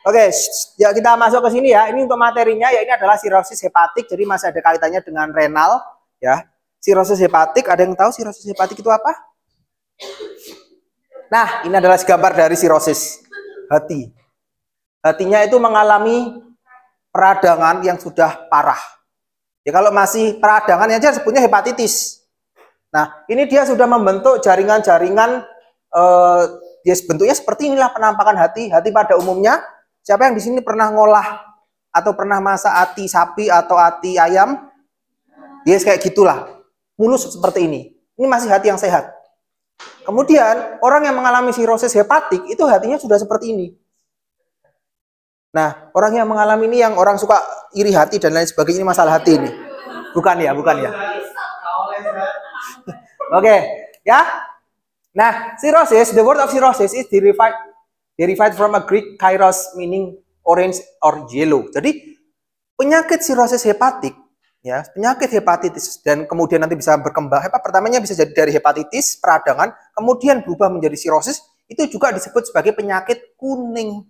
Oke, ya kita masuk ke sini ya. Ini untuk materinya ya, ini adalah sirosis hepatik. Jadi masih ada kaitannya dengan renal ya. Sirosis hepatik, ada yang tahu sirosis hepatik itu apa? Nah, ini adalah gambar dari sirosis hati. Hatinya itu mengalami peradangan yang sudah parah. Ya kalau masih peradangan aja sebutnya hepatitis. Nah, ini dia sudah membentuk jaringan-jaringan dia bentuknya seperti inilah penampakan hati. Hati pada umumnya, siapa yang di sini pernah ngolah atau pernah masak hati sapi atau hati ayam? Dia kayak gitulah. Mulus seperti ini. Ini masih hati yang sehat. Kemudian, orang yang mengalami sirosis hepatik itu hatinya sudah seperti ini. Nah, orang yang mengalami ini yang orang suka iri hati dan lain sebagainya, ini masalah hati ini. Bukan ya, bukan ya. Oke, ya. Nah, cirrhosis, the word of cirrhosis is derived from a Greek kairos meaning orange or yellow. Jadi, penyakit cirrhosis hepatik, ya, penyakit hepatitis dan kemudian nanti bisa berkembang. Pertamanya bisa jadi dari hepatitis, peradangan, kemudian berubah menjadi cirrhosis, itu juga disebut sebagai penyakit kuning.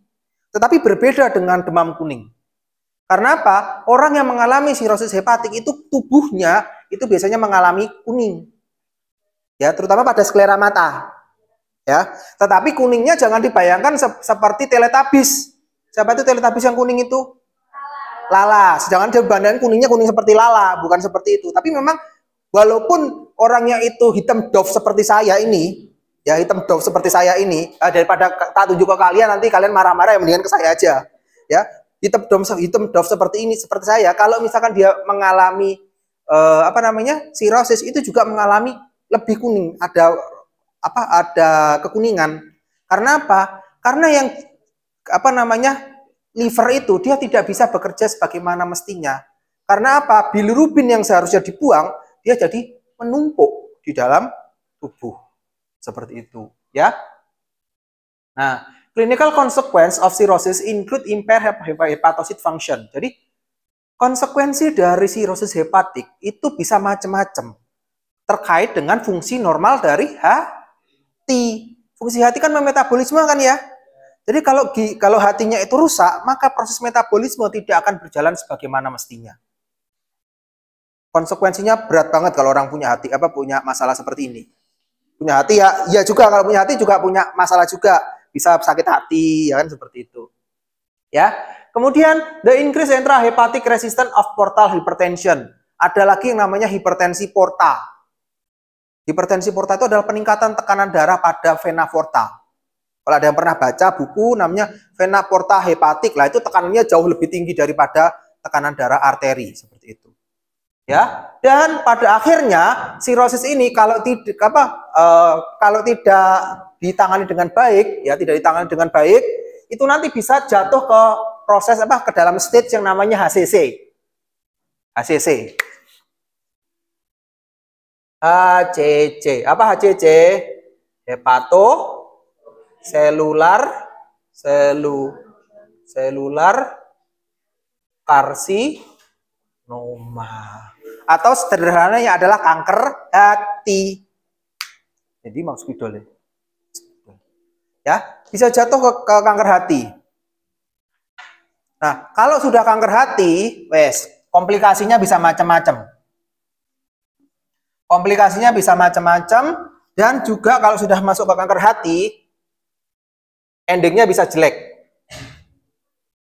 Tetapi berbeda dengan demam kuning. Karena apa? Orang yang mengalami sirosis hepatik itu tubuhnya itu biasanya mengalami kuning. Ya, terutama pada sklera mata. Ya, tetapi kuningnya jangan dibayangkan seperti Teletubbies. Siapa itu Teletubbies yang kuning itu? Lala. Jangan dibandingkan kuningnya kuning seperti Lala, bukan seperti itu. Tapi memang walaupun orangnya itu hitam dof seperti saya ini, ya hitam dof seperti saya ini, daripada tak tunjuk ke kalian nanti kalian marah-marah, ya mendingan ke saya aja. Ya, hitam dof seperti ini seperti saya. Kalau misalkan dia mengalami sirosis, itu juga mengalami lebih kuning, ada kekuningan. Karena apa? Karena yang liver itu dia tidak bisa bekerja sebagaimana mestinya. Karena apa? Bilirubin yang seharusnya dibuang, dia jadi menumpuk di dalam tubuh. Seperti itu, ya. Nah, clinical consequence of cirrhosis include impaired hepatocyte function. Jadi, konsekuensi dari sirosis hepatik itu bisa macam-macam. Terkait dengan fungsi normal dari hati. Fungsi hati kan memetabolisme kan ya. Jadi kalau hatinya itu rusak, maka proses metabolisme tidak akan berjalan sebagaimana mestinya. Konsekuensinya berat banget kalau orang punya hati, punya masalah seperti ini. Punya hati ya juga, kalau punya hati juga punya masalah juga, bisa sakit hati, ya kan, seperti itu. Ya. Kemudian the increase intrahepatic resistance of portal hypertension. Ada lagi yang namanya hipertensi porta. Hipertensi porta itu adalah peningkatan tekanan darah pada vena porta. Kalau ada yang pernah baca buku namanya vena porta hepatik, lah itu tekanannya jauh lebih tinggi daripada tekanan darah arteri, seperti itu. Ya, dan pada akhirnya sirosis ini kalau tidak ditangani dengan baik, ya tidak ditangani dengan baik, itu nanti bisa jatuh ke proses ke dalam stage yang namanya HCC. HCC. HCC. Apa HCC? Hepato selular karsinoma. Atau sederhananya adalah kanker hati. Jadi mau spidol ya, bisa jatuh ke kanker hati. Nah, kalau sudah kanker hati, komplikasinya bisa macam-macam. Komplikasinya bisa macam-macam, dan juga kalau sudah masuk ke kanker hati, endingnya bisa jelek.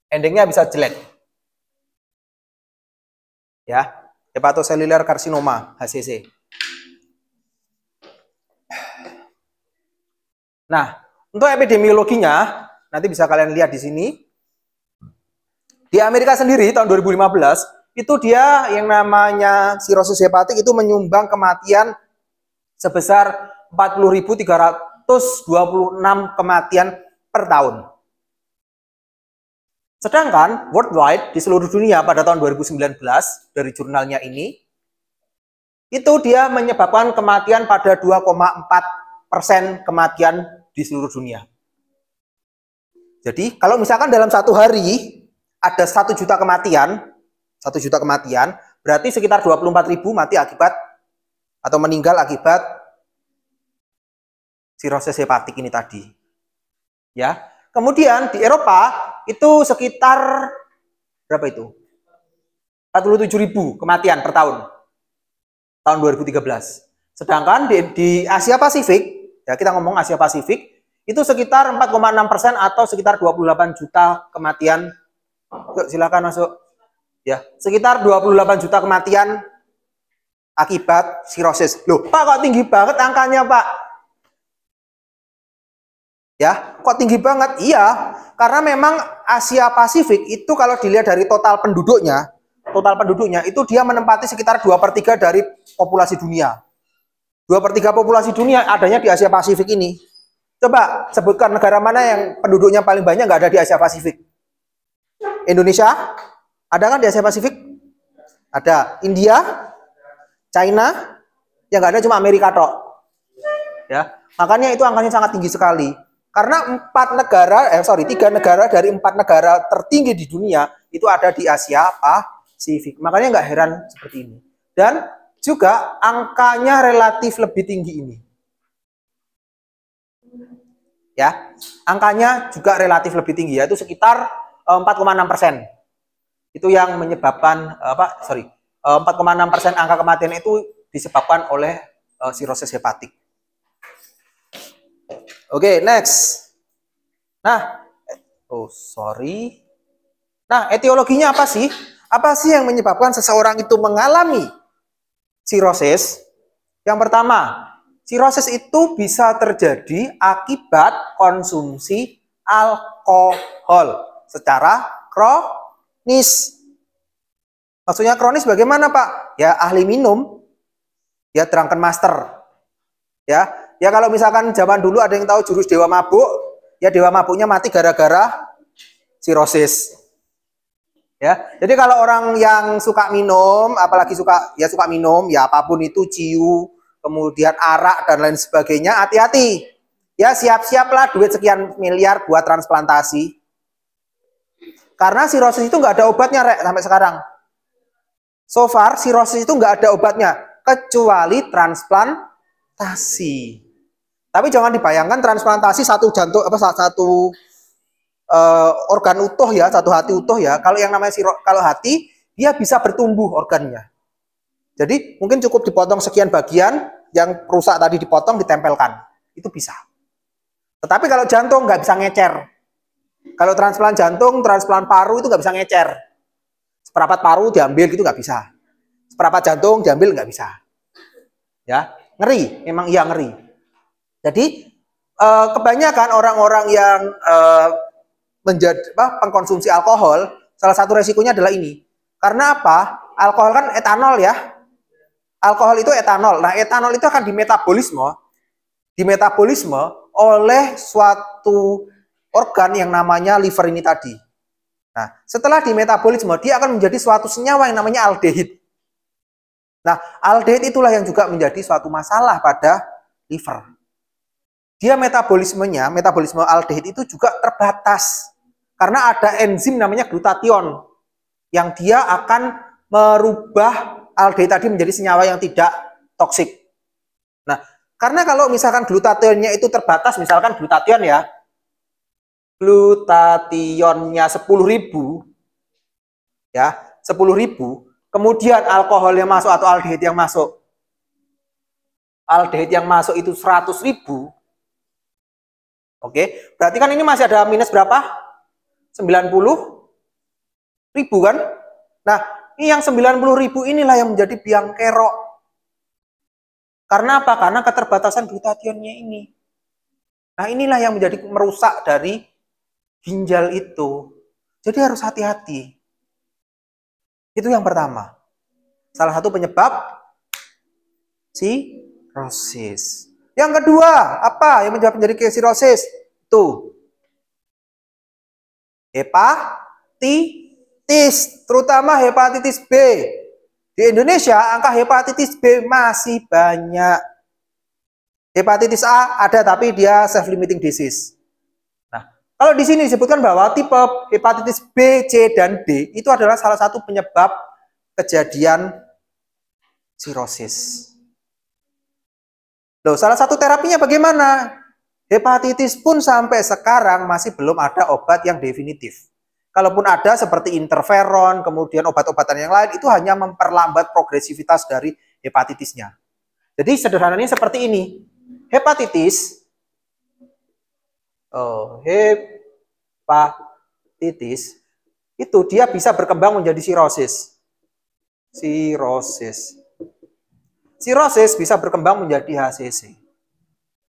Endingnya bisa jelek. Ya, hepatocellular carcinoma, HCC. Nah, untuk epidemiologinya, nanti bisa kalian lihat di sini. Di Amerika sendiri tahun 2015, itu dia yang namanya sirosis hepatik itu menyumbang kematian sebesar 40.326 kematian per tahun. Sedangkan worldwide di seluruh dunia pada tahun 2019 dari jurnalnya ini, itu dia menyebabkan kematian pada 2,4% kematian di seluruh dunia. Jadi kalau misalkan dalam satu hari ada 1 juta kematian, berarti sekitar 24.000 mati akibat atau meninggal akibat sirosis hepatik ini tadi. Ya. Kemudian di Eropa itu sekitar berapa itu? 47.000 kematian per tahun. Tahun 2013. Sedangkan di Asia Pasifik, ya kita ngomong Asia Pasifik, itu sekitar 4,6% atau sekitar 28 juta kematian. Silakan masuk. Ya, sekitar 28 juta kematian akibat sirosis. Loh, Pak kok tinggi banget angkanya, Pak? Ya, kok tinggi banget? Iya, karena memang Asia Pasifik itu kalau dilihat dari total penduduknya itu dia menempati sekitar 2/3 dari populasi dunia. 2/3 populasi dunia adanya di Asia Pasifik ini. Coba sebutkan negara mana yang penduduknya paling banyak nggak ada di Asia Pasifik? Indonesia? Ada kan di Asia Pasifik? Ada. India? China? Yang nggak ada cuma Amerika tok. Ya, makanya itu angkanya sangat tinggi sekali. Karena 3 negara dari 4 negara tertinggi di dunia itu ada di Asia Pasifik. Makanya nggak heran seperti ini. Dan juga angkanya relatif lebih tinggi ini. Ya, angkanya juga relatif lebih tinggi, yaitu sekitar 4,6%. Itu yang menyebabkan 4,6% angka kematian itu disebabkan oleh sirosis hepatik. Oke, next. Nah, etiologinya apa sih? Apa sih yang menyebabkan seseorang itu mengalami sirosis? Yang pertama, sirosis itu bisa terjadi akibat konsumsi alkohol secara kronis. Maksudnya kronis bagaimana, Pak? Ya, ahli minum, ya drunken master. Ya kalau misalkan zaman dulu ada yang tahu jurus dewa mabuk, ya dewa mabuknya mati gara-gara sirosis. Ya, jadi kalau orang yang suka minum, apalagi suka minum, ya apapun itu, ciu, kemudian arak dan lain sebagainya, hati-hati. Ya siap-siaplah duit sekian miliar buat transplantasi. Karena sirosis itu nggak ada obatnya, Rek, sampai sekarang. So far, sirosis itu nggak ada obatnya, kecuali transplantasi. Tapi jangan dibayangkan transplantasi satu jantung satu organ utuh ya, satu hati utuh ya. Kalau yang namanya kalau hati, dia bisa bertumbuh organnya. Jadi mungkin cukup dipotong sekian bagian yang rusak tadi, dipotong, ditempelkan. Itu bisa. Tetapi kalau jantung nggak bisa ngecer. Kalau transplant jantung, transplant paru itu nggak bisa ngecer. Seperempat paru diambil gitu nggak bisa. Seperempat jantung diambil nggak bisa. Ya, ngeri, memang iya ngeri. Jadi kebanyakan orang-orang yang pengkonsumsi alkohol, salah satu resikonya adalah ini. Karena apa? Alkohol kan etanol ya. Alkohol itu etanol. Nah, etanol itu akan dimetabolisme oleh suatu organ yang namanya liver ini tadi. Nah, setelah dimetabolisme, dia akan menjadi suatu senyawa yang namanya aldehid. Nah, aldehid itulah yang juga menjadi suatu masalah pada liver. Dia metabolisme aldehid itu juga terbatas. Karena ada enzim namanya glutathione yang dia akan merubah aldehid tadi menjadi senyawa yang tidak toksik. Nah, karena kalau misalkan glutathione-nya itu terbatas, misalkan glutathione-nya 10.000 ya, 10.000, kemudian alkohol yang masuk atau aldehid yang masuk itu 100.000. Oke, berarti kan ini masih ada minus berapa? 90.000 kan? Nah, ini yang 90.000 inilah yang menjadi biang kerok. Karena apa? Karena keterbatasan glutathione-nya ini. Nah, inilah yang menjadi merusak dari ginjal itu. Jadi harus hati-hati. Itu yang pertama. Salah satu penyebab sirosis. Yang kedua, apa yang menjadi sirosis? Itu hepatitis, terutama hepatitis B. Di Indonesia, angka hepatitis B masih banyak. Hepatitis A ada, tapi dia self-limiting disease. Nah, kalau di sini disebutkan bahwa tipe hepatitis B, C, dan D itu adalah salah satu penyebab kejadian sirosis. Loh, salah satu terapinya bagaimana? Hepatitis pun sampai sekarang masih belum ada obat yang definitif. Kalaupun ada seperti interferon, kemudian obat-obatan yang lain, itu hanya memperlambat progresivitas dari hepatitisnya. Jadi sederhananya seperti ini. Hepatitis itu dia bisa berkembang menjadi sirosis. Sirosis bisa berkembang menjadi HCC.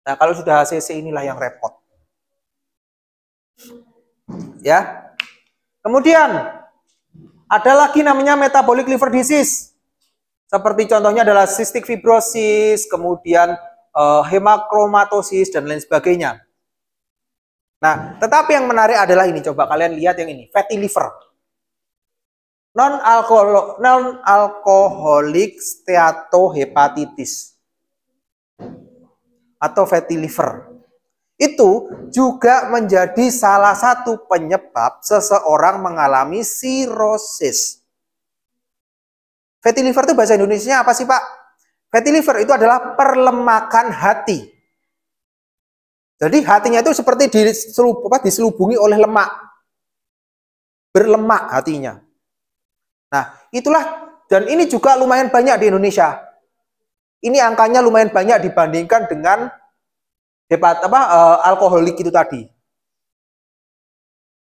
Nah, kalau sudah HCC inilah yang repot. Ya. Kemudian ada lagi namanya metabolic liver disease. Seperti contohnya adalah cystic fibrosis, kemudian hemakromatosis dan lain sebagainya. Nah, tetapi yang menarik adalah ini, coba kalian lihat yang ini, fatty liver. Non-alcoholic steatohepatitis atau fatty liver. Itu juga menjadi salah satu penyebab seseorang mengalami sirosis. Fatty liver itu bahasa Indonesianya apa sih, Pak? Fatty liver itu adalah perlemakan hati. Jadi hatinya itu seperti diselubungi oleh lemak. Berlemak hatinya. Nah, itulah, dan ini juga lumayan banyak di Indonesia. Ini angkanya lumayan banyak dibandingkan dengan alkoholik itu tadi.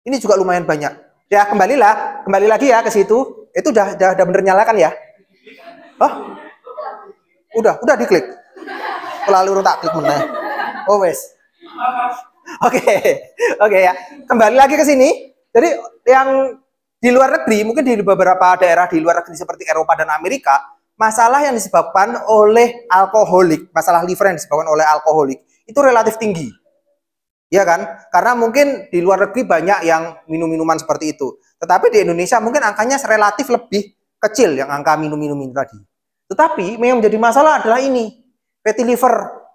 Ini juga lumayan banyak. Ya, kembali lagi ya ke situ. Itu udah bener nyalakan ya? Oh? Udah diklik. Lalu tak klik meneh. Oh wes. Oke ya. Kembali lagi ke sini. Jadi yang di luar negeri, mungkin di beberapa daerah di luar negeri seperti Eropa dan Amerika, masalah yang disebabkan oleh alkoholik, masalah liver yang disebabkan oleh alkoholik, itu relatif tinggi. Ya kan? Karena mungkin di luar negeri banyak yang minum-minuman seperti itu. Tetapi di Indonesia mungkin angkanya relatif lebih kecil yang angka minum-minum ini tadi. Tetapi yang menjadi masalah adalah ini, fatty liver.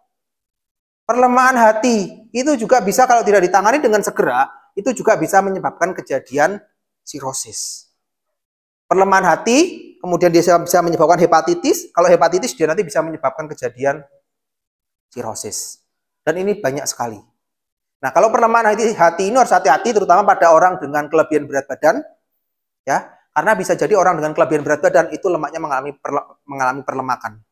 Perlemahan hati, itu juga bisa kalau tidak ditangani dengan segera, itu juga bisa menyebabkan kejadian sirosis. Perlemahan hati, kemudian dia bisa menyebabkan hepatitis. Kalau hepatitis dia nanti bisa menyebabkan kejadian sirosis. Dan ini banyak sekali. Nah, kalau perlemahan hati ini harus hati-hati, terutama pada orang dengan kelebihan berat badan, ya, karena bisa jadi orang dengan kelebihan berat badan itu lemaknya mengalami perlemakan.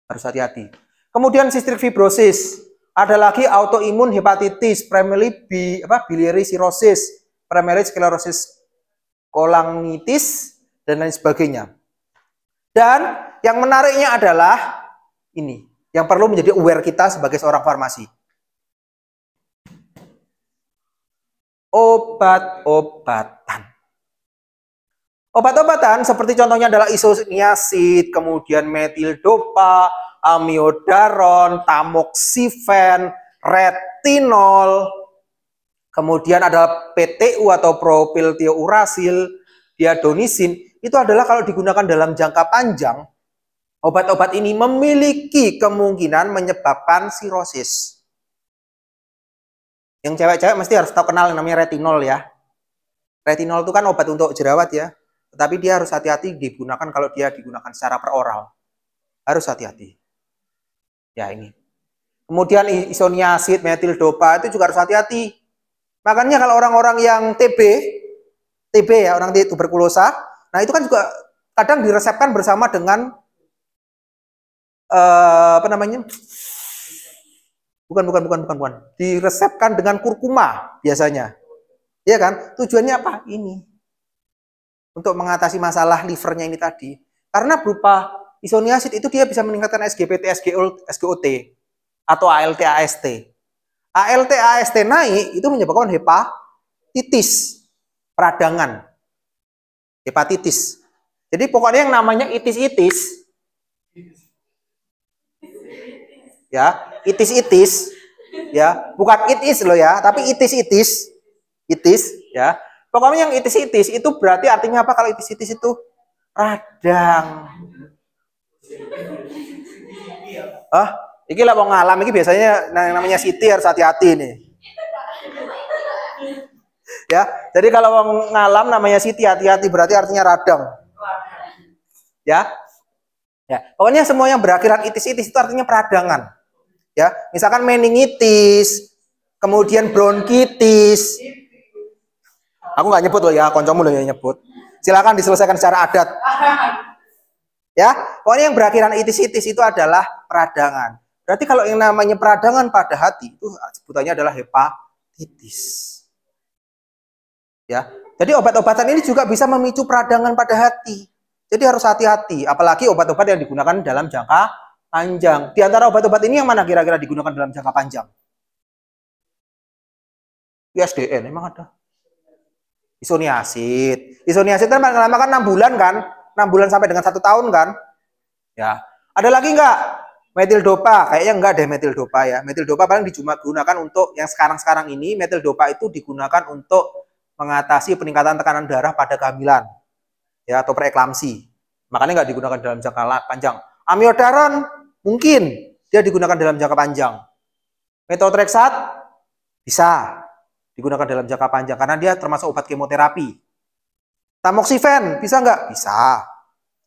Harus hati-hati. Kemudian cystic fibrosis, ada lagi autoimun hepatitis, biliary cirrhosis, primary sclerosis cholangitis, dan lain sebagainya. Dan yang menariknya adalah ini, yang perlu menjadi aware kita sebagai seorang farmasi. Obat-obatan. Obat-obatan seperti contohnya adalah isoniazid, kemudian metildopa, amiodaron, tamoxifen, retinol, kemudian ada PTU atau propylthiouracil, diadonisin. Itu adalah kalau digunakan dalam jangka panjang, obat-obat ini memiliki kemungkinan menyebabkan sirosis. Yang cewek-cewek mesti harus tahu kenal yang namanya retinol ya. Retinol itu kan obat untuk jerawat ya. Tetapi dia harus hati-hati digunakan kalau dia digunakan secara peroral. Harus hati-hati. Ya ini. Kemudian isoniazid, metildopa itu juga harus hati-hati. Makanya kalau orang-orang yang TB ya, orang tuberkulosa, nah itu kan juga kadang diresepkan bersama dengan Bukan. Diresepkan dengan kurkuma biasanya. Ya kan? Tujuannya apa? Ini. Untuk mengatasi masalah livernya ini tadi. Karena berupa isoniazid itu dia bisa meningkatkan SGPT, SGOT atau ALT, AST. ALT, AST naik itu menyebabkan hepatitis, peradangan. Hepatitis. Jadi pokoknya yang namanya itis-itis ya, itis-itis ya, bukan itis loh ya, tapi itis-itis ya. Pokoknya yang itis-itis itu berarti artinya apa kalau itis-itis itu? Radang. Iki lah mau ngalam, iki biasanya yang namanya Siti harus hati-hati nih. Ya, jadi kalau mau ngalam namanya Siti hati-hati berarti artinya radang. Ya. Ya, pokoknya semua yang berakhiran itis-itis itu artinya peradangan. Ya, misalkan meningitis, kemudian bronkitis. Aku nggak nyebut loh ya, koncomu loh yang nyebut. Silakan diselesaikan secara adat. Ya, pokoknya yang berakhiran itis-itis itu adalah peradangan. Berarti kalau yang namanya peradangan pada hati itu sebutannya adalah hepatitis. Ya, jadi obat-obatan ini juga bisa memicu peradangan pada hati. Jadi harus hati-hati, apalagi obat-obat yang digunakan dalam jangka panjang. Di antara obat-obat ini yang mana kira-kira digunakan dalam jangka panjang? ISDN emang ada. Isoniazid. Isoniazid kan lama kan 6 bulan kan? 6 bulan sampai dengan 1 tahun kan? Ya. Ada lagi nggak? Metildopa. Kayaknya enggak deh metildopa ya. Metildopa paling digunakan untuk yang sekarang-sekarang ini. Metildopa itu digunakan untuk mengatasi peningkatan tekanan darah pada kehamilan. Ya, atau preeklamsi. Makanya nggak digunakan dalam jangka panjang. Amiodaron mungkin dia digunakan dalam jangka panjang. Methotrexat bisa digunakan dalam jangka panjang karena dia termasuk obat kemoterapi. Tamoxifen bisa nggak? Bisa.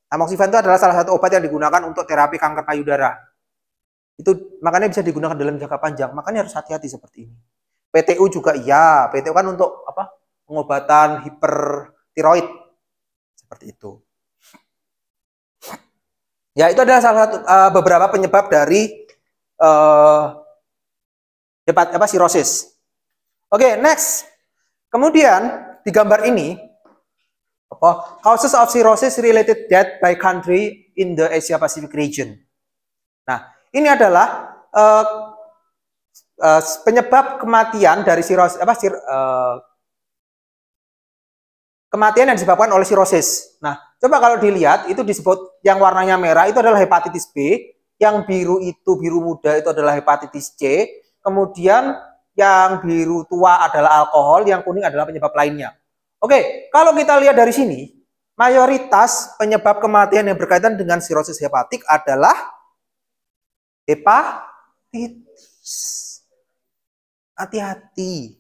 Tamoxifen itu adalah salah satu obat yang digunakan untuk terapi kanker payudara. Itu makanya bisa digunakan dalam jangka panjang. Makanya harus hati-hati seperti ini. PTU juga iya. PTU kan untuk apa? Pengobatan hipertiroid. Seperti itu. Ya, itu adalah salah satu beberapa penyebab dari sirosis. Oke, next. Kemudian di gambar ini causes of cirrhosis related death by country in the Asia Pacific region. Nah, ini adalah penyebab kematian dari sirosis kematian yang disebabkan oleh sirosis. Nah, coba kalau dilihat itu disebut yang warnanya merah itu adalah hepatitis B, yang biru itu biru muda itu adalah hepatitis C, kemudian yang biru tua adalah alkohol, yang kuning adalah penyebab lainnya. Oke, kalau kita lihat dari sini, mayoritas penyebab kematian yang berkaitan dengan sirosis hepatik adalah hepatitis. Hati-hati.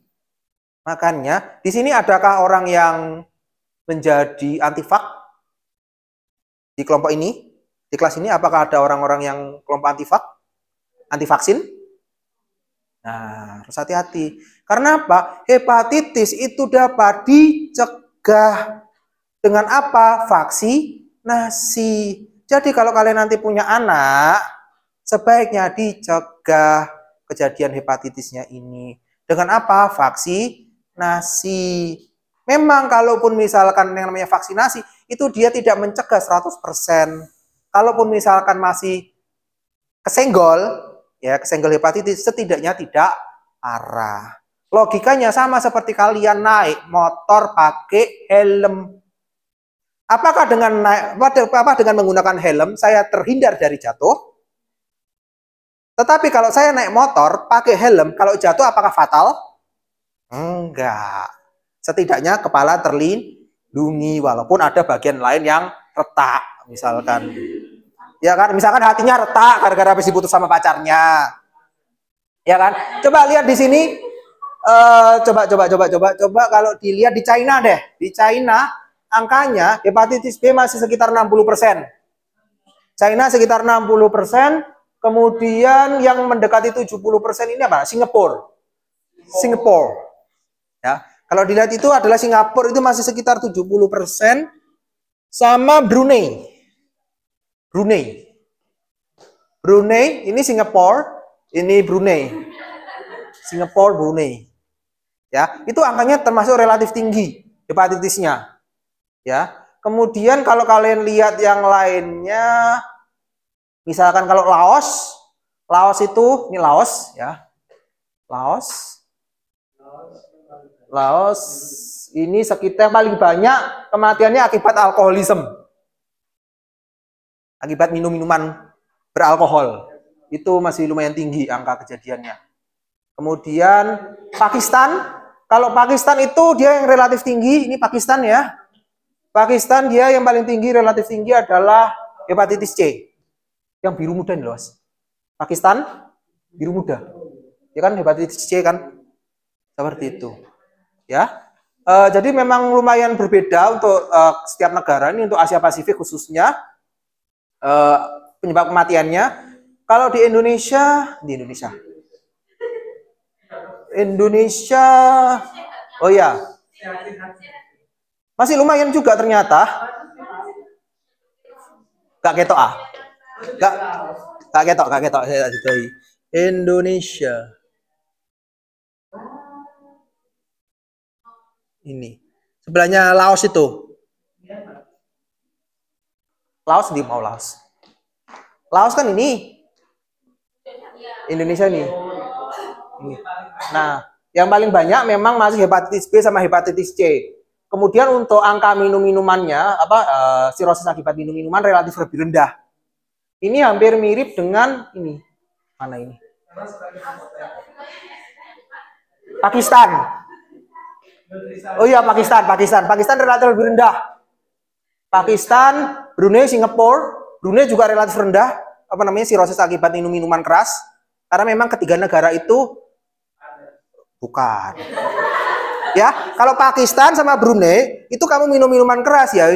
Makanya, di sini adakah orang yang menjadi antivak di kelompok ini? Di kelas ini apakah ada orang-orang yang kelompok antivaksin? Nah, harus hati-hati. Karena apa? Hepatitis itu dapat dicegah dengan apa? Vaksinasi. Jadi kalau kalian nanti punya anak, sebaiknya dicegah kejadian hepatitisnya ini. Dengan apa? Vaksinasi. Memang kalaupun misalkan yang namanya vaksinasi, itu dia tidak mencegah 100%. Kalaupun misalkan masih kesenggol hepatitis, setidaknya tidak parah. Logikanya sama seperti kalian naik motor pakai helm. Apakah dengan menggunakan helm saya terhindar dari jatuh? Tetapi kalau saya naik motor pakai helm, kalau jatuh apakah fatal? Enggak. Setidaknya kepala terlindungi walaupun ada bagian lain yang retak, misalkan. Ya kan, misalkan hatinya retak gara-gara habis diputus sama pacarnya. Ya kan? Coba lihat di sini. Coba kalau dilihat di China deh. Di China angkanya hepatitis B masih sekitar 60%. China sekitar 60%, kemudian yang mendekati 70% ini apa? Singapura. Ya. Kalau dilihat itu adalah Singapura itu masih sekitar 70%, sama Brunei ini Singapura, ini Brunei. Ya, itu angkanya termasuk relatif tinggi hepatitisnya. Ya. Kemudian kalau kalian lihat yang lainnya, misalkan kalau Laos itu, ini Laos ya. Laos ini sekitar paling banyak kematiannya akibat alkoholisme. Akibat minum-minuman beralkohol. Itu masih lumayan tinggi angka kejadiannya. Kemudian Pakistan, kalau Pakistan itu dia yang relatif tinggi, ini Pakistan ya. Pakistan dia yang paling tinggi, relatif tinggi adalah hepatitis C. Yang biru muda nih, Los. Pakistan biru muda. Ya kan hepatitis C kan? Seperti itu. Ya. Jadi memang lumayan berbeda untuk setiap negara ini, untuk Asia Pasifik khususnya penyebab kematiannya. Kalau di Indonesia, Indonesia, oh ya, masih lumayan juga ternyata. Gak ketok ah, gak ketok saya tak Indonesia. Ini sebelahnya Laos itu. Laos di mau Laos. Laos kan ini. Indonesia nih. Ini. Nah, yang paling banyak memang masih hepatitis B sama hepatitis C. Kemudian untuk angka minum-minumannya, sirosis akibat minum-minuman relatif lebih rendah. Ini hampir mirip dengan ini. Mana ini? Pakistan. Oh iya, Pakistan relatif lebih rendah. Pakistan, Brunei, Singapura, Brunei juga relatif rendah sirosis akibat minum-minuman keras. Karena memang ketiga negara itu bukan. Ya, kalau Pakistan sama Brunei itu kamu minum minuman keras ya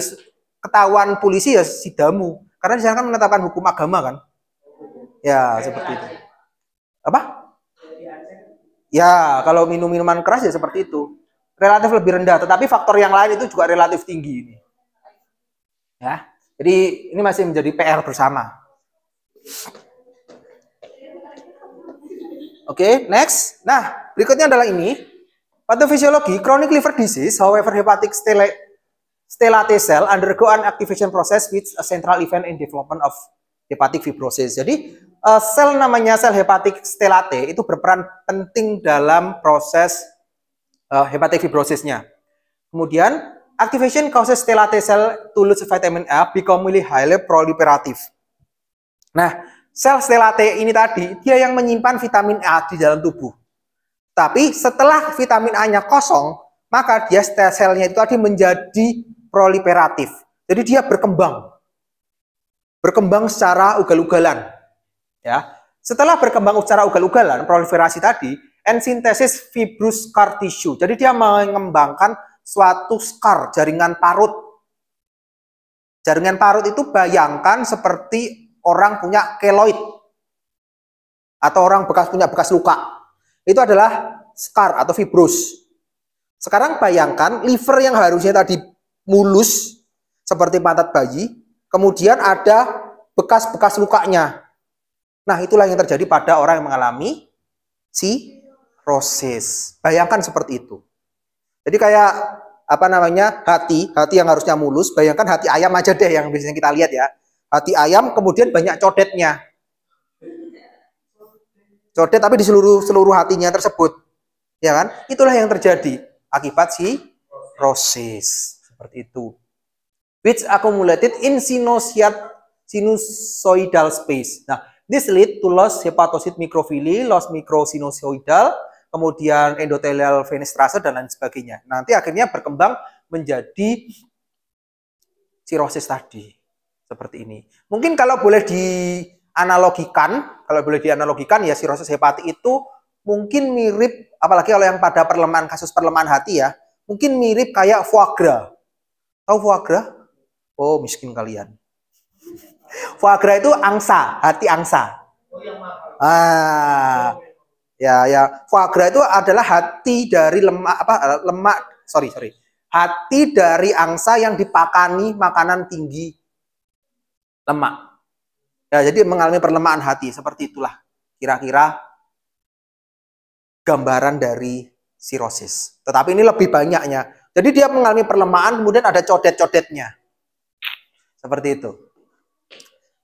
ketahuan polisi ya sidamu. Karena di sana kan menetapkan hukum agama kan. Ya, seperti itu. Apa? Ya, kalau minum minuman keras ya seperti itu. Relatif lebih rendah, tetapi faktor yang lain itu juga relatif tinggi ini. Ya. Jadi ini masih menjadi PR bersama. Oke, next. Nah, berikutnya adalah ini. Pathophysiology, chronic liver disease, however hepatic stellate cell undergo an activation process which a central event in development of hepatic fibrosis. Jadi, sel namanya sel hepatic stellate itu berperan penting dalam proses hepatic fibrosisnya. Kemudian, activation causes stellate cell to lose vitamin A become really highly proliferative. Nah, sel stellate ini tadi, dia yang menyimpan vitamin A di dalam tubuh. Tapi setelah vitamin A-nya kosong, maka dia selnya itu tadi menjadi proliferatif. Jadi dia berkembang. Berkembang secara ugal-ugalan. Ya. Setelah berkembang secara ugal-ugalan, proliferasi tadi, and synthesis fibrous scar tissue. Jadi dia mengembangkan suatu scar, jaringan parut. Jaringan parut itu bayangkan seperti orang punya keloid. Atau orang punya bekas luka. Itu adalah scar atau fibrous. Sekarang bayangkan liver yang harusnya tadi mulus seperti pantat bayi, kemudian ada bekas-bekas lukanya. Nah, itulah yang terjadi pada orang yang mengalami sirosis. Bayangkan seperti itu. Jadi kayak hati yang harusnya mulus, bayangkan hati ayam aja deh yang biasanya kita lihat ya. Hati ayam kemudian banyak codetnya. Codet tapi di seluruh hatinya tersebut. Ya kan? Itulah yang terjadi akibat sirosis. Seperti itu. Which accumulated in sinusoidal space. Nah, this lead to loss hepatocyte microvilli, loss microsinusoidal, kemudian endothelial fenestrase dan lain sebagainya. Nanti akhirnya berkembang menjadi sirosis tadi. Seperti ini. Mungkin kalau boleh dianalogikan ya sirosis hepatik itu mungkin mirip, apalagi kalau yang pada kasus perlemahan hati ya, mungkin mirip kayak foie gras. Tahu foie gras? Oh, miskin kalian. Foie gras itu angsa, hati angsa. Foie gras itu adalah hati dari hati dari angsa yang dipakani makanan tinggi lemak. Ya, jadi mengalami perlemahan hati, seperti itulah kira-kira gambaran dari sirosis. Tetapi ini lebih banyaknya. Jadi dia mengalami perlemahan, kemudian ada codet-codetnya. Seperti itu.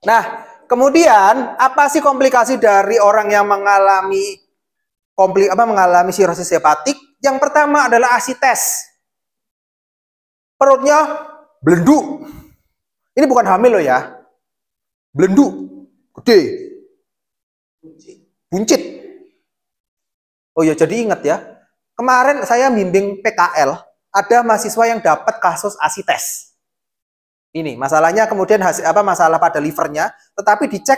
Nah, kemudian apa sih komplikasi dari orang yang mengalami sirosis hepatik? Yang pertama adalah asites. Perutnya belenduk. Ini bukan hamil loh ya. Belenduk, gede, buncit. Oh ya, jadi ingat ya. Kemarin saya bimbing PKL, ada mahasiswa yang dapat kasus asites. Ini masalahnya kemudian masalah pada livernya, tetapi dicek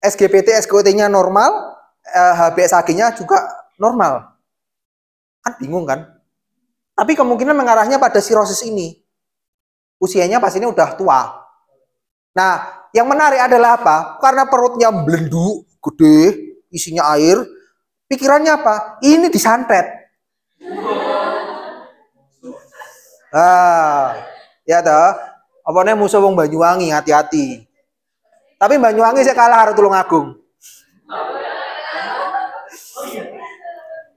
SGPT, SGOT-nya normal, HbSAg-nya juga normal. Kan bingung kan? Tapi kemungkinan mengarahnya pada sirosis ini. Usianya pas ini udah tua. Nah, yang menarik adalah apa? Karena perutnya belenduk, gede, isinya air. Pikirannya apa? Ini disantet. Ya toh. Apa nih musuh wong Banyuwangi, hati-hati. Tapi Banyuwangi saya kalah karo Tulungagung.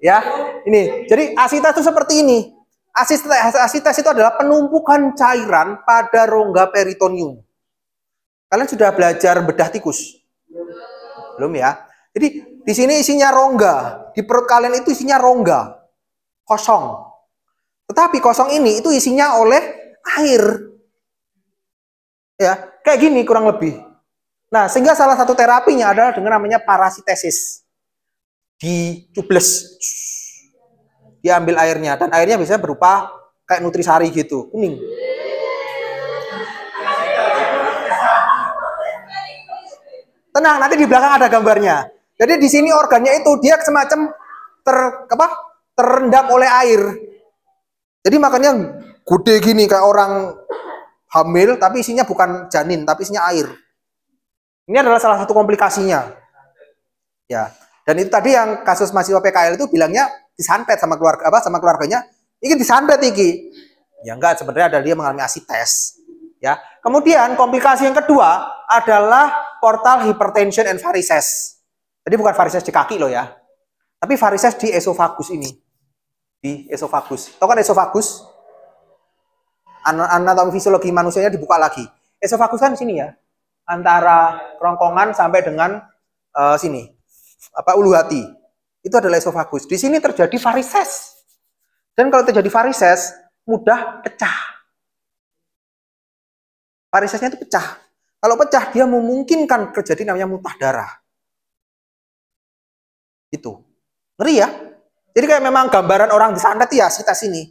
Ya, ini. Jadi asites itu seperti ini. Asites itu adalah penumpukan cairan pada rongga peritoneum. Kalian sudah belajar bedah tikus? Belum ya? Jadi di sini isinya rongga. Di perut kalian itu isinya rongga. Kosong. Tetapi kosong ini itu isinya oleh air. Ya, kayak gini kurang lebih. Nah, sehingga salah satu terapinya adalah dengan namanya parasitesis. Dicubles. Diambil airnya. Dan airnya biasanya berupa kayak nutrisari gitu. Kuning. Tenang, nanti di belakang ada gambarnya. Jadi di sini organnya itu dia semacam terendam oleh air. Jadi makanya gede gini kayak orang hamil, tapi isinya bukan janin, tapi isinya air. Ini adalah salah satu komplikasinya. Ya, dan itu tadi yang kasus mahasiswa PKL itu bilangnya disantet sama keluarganya. Ini disantet iki. Ya enggak, sebenarnya ada dia mengalami asites. Ya. Kemudian komplikasi yang kedua adalah portal hypertension and varices. Jadi bukan varices di kaki loh ya. Tapi varices di esofagus ini. Di esofagus. Tahu kan esofagus? Anatomi fisiologi manusianya dibuka lagi. Esofagus kan di sini ya. Antara kerongkongan sampai dengan sini. Ulu hati. Itu adalah esofagus. Di sini terjadi varices. Dan kalau terjadi varices mudah pecah. Varisesnya itu pecah. Kalau pecah, dia memungkinkan terjadi namanya muntah darah. Itu. Ngeri ya? Jadi kayak memang gambaran orang disantet ya, asites ini.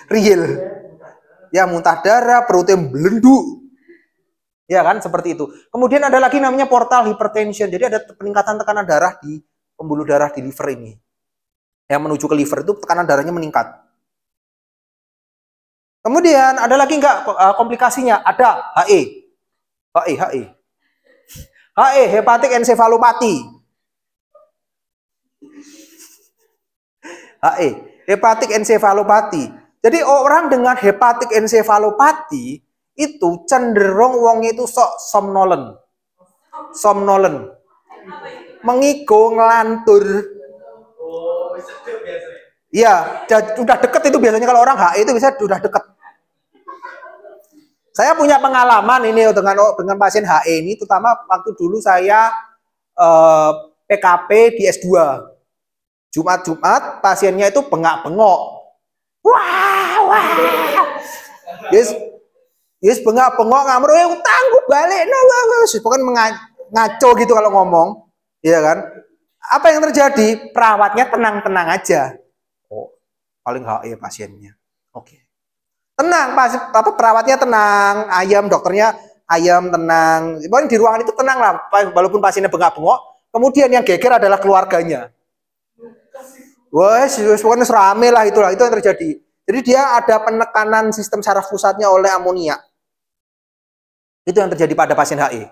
Real. Ya, muntah darah, perutnya belenduk. Ya kan, seperti itu. Kemudian ada lagi namanya portal hypertension. Jadi ada peningkatan tekanan darah di pembuluh darah di liver ini. Yang menuju ke liver itu tekanan darahnya meningkat. Kemudian ada lagi enggak komplikasinya? Ada HE. HE, hepatic encephalopathy. HE, hepatic encephalopathy. Jadi orang dengan hepatic encephalopathy itu cenderung wong itu sok somnolen. Mengigo, ngelantur. Iya, udah deket itu biasanya kalau orang HE itu bisa udah deket. Saya punya pengalaman ini dengan pasien HE ini, terutama waktu dulu saya PKP di S2. Jumat pasiennya itu bengak-bengok. Wah. Yes bengak-bengok ngamuk, tangguh balik. Pokoknya ngaco gitu kalau ngomong. Iya kan? Apa yang terjadi? Perawatnya tenang-tenang aja. Oh, paling HE pasiennya. Oke. Tenang, perawatnya tenang, dokternya ayam tenang. Pokoknya di ruangan itu tenang lah, walaupun pasiennya bengak-bengok. Kemudian yang geger adalah keluarganya. Wah, pokoknya serame lah itu yang terjadi. Jadi dia ada penekanan sistem saraf pusatnya oleh amoniak. Itu yang terjadi pada pasien HE.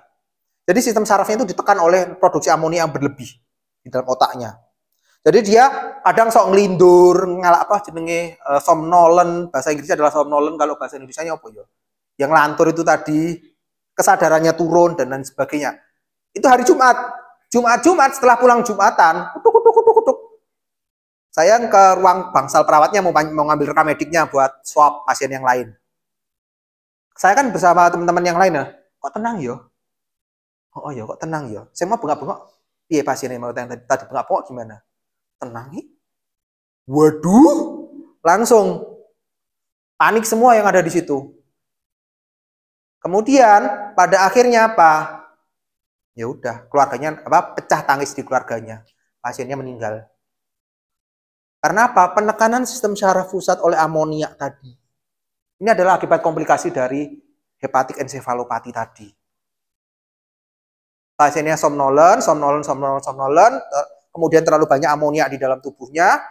Jadi sistem sarafnya itu ditekan oleh produksi amoniak yang berlebih di dalam otaknya. Jadi dia kadang sok ngelindur, somnolen, bahasa Inggrisnya adalah somnolen, kalau bahasa Indonesianya apa ya? Yang lantur itu tadi, kesadarannya turun dan lain sebagainya. Itu hari Jumat setelah pulang Jumatan, kutuk. Saya ke ruang bangsal perawatnya mau ngambil rekam mediknya buat swab pasien yang lain. Saya kan bersama teman-teman yang lain ya, kok tenang ya? Oh ya, kok tenang ya? Saya mau bengak-bengok, iya pasiennya mau tadi bengak-bengok gimana? Tenang nih. Waduh, langsung panik semua yang ada di situ. Kemudian pada akhirnya apa? Ya udah, keluarganya pecah tangis di keluarganya. Pasiennya meninggal. Karena apa? Penekanan sistem saraf pusat oleh amoniak tadi. Ini adalah akibat komplikasi dari hepatic encephalopathy tadi. Pasiennya somnolen, kemudian terlalu banyak amoniak di dalam tubuhnya,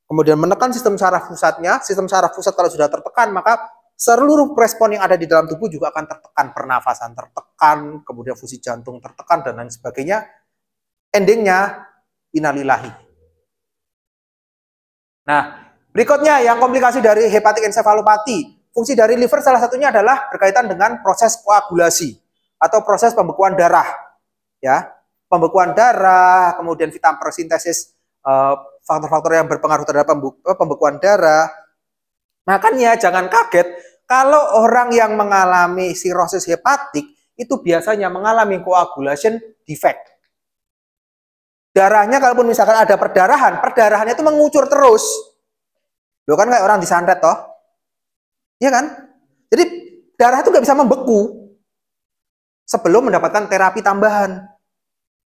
kemudian menekan sistem saraf pusatnya. Sistem saraf pusat kalau sudah tertekan, maka seluruh respon yang ada di dalam tubuh juga akan tertekan, pernafasan tertekan, kemudian fungsi jantung tertekan dan lain sebagainya. Endingnya innalillahi. Nah, berikutnya yang komplikasi dari hepatik encephalopathy. Fungsi dari liver salah satunya adalah berkaitan dengan proses koagulasi atau proses pembekuan darah. Ya, pembekuan darah, kemudian vitamin sintesis faktor-faktor yang berpengaruh terhadap pembekuan darah. Makanya jangan kaget kalau orang yang mengalami sirosis hepatik itu biasanya mengalami coagulation defect. Darahnya kalaupun misalkan ada perdarahan, perdarahannya itu mengucur terus. Loh kan kayak orang disantet toh. Iya kan? Jadi darah itu nggak bisa membeku sebelum mendapatkan terapi tambahan.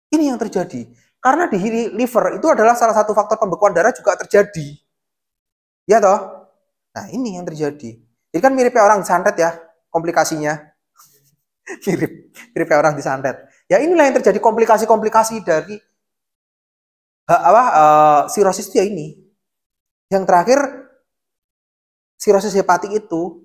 Ini yang terjadi. Karena di liver itu adalah salah satu faktor pembekuan darah juga terjadi. Ya toh? Nah ini yang terjadi. Jadi kan mirip kayak orang disantet ya, komplikasinya. mirip kayak orang disantet. Ya inilah yang terjadi komplikasi-komplikasi dari sirosis dia ini. Yang terakhir, sirosis hepatik itu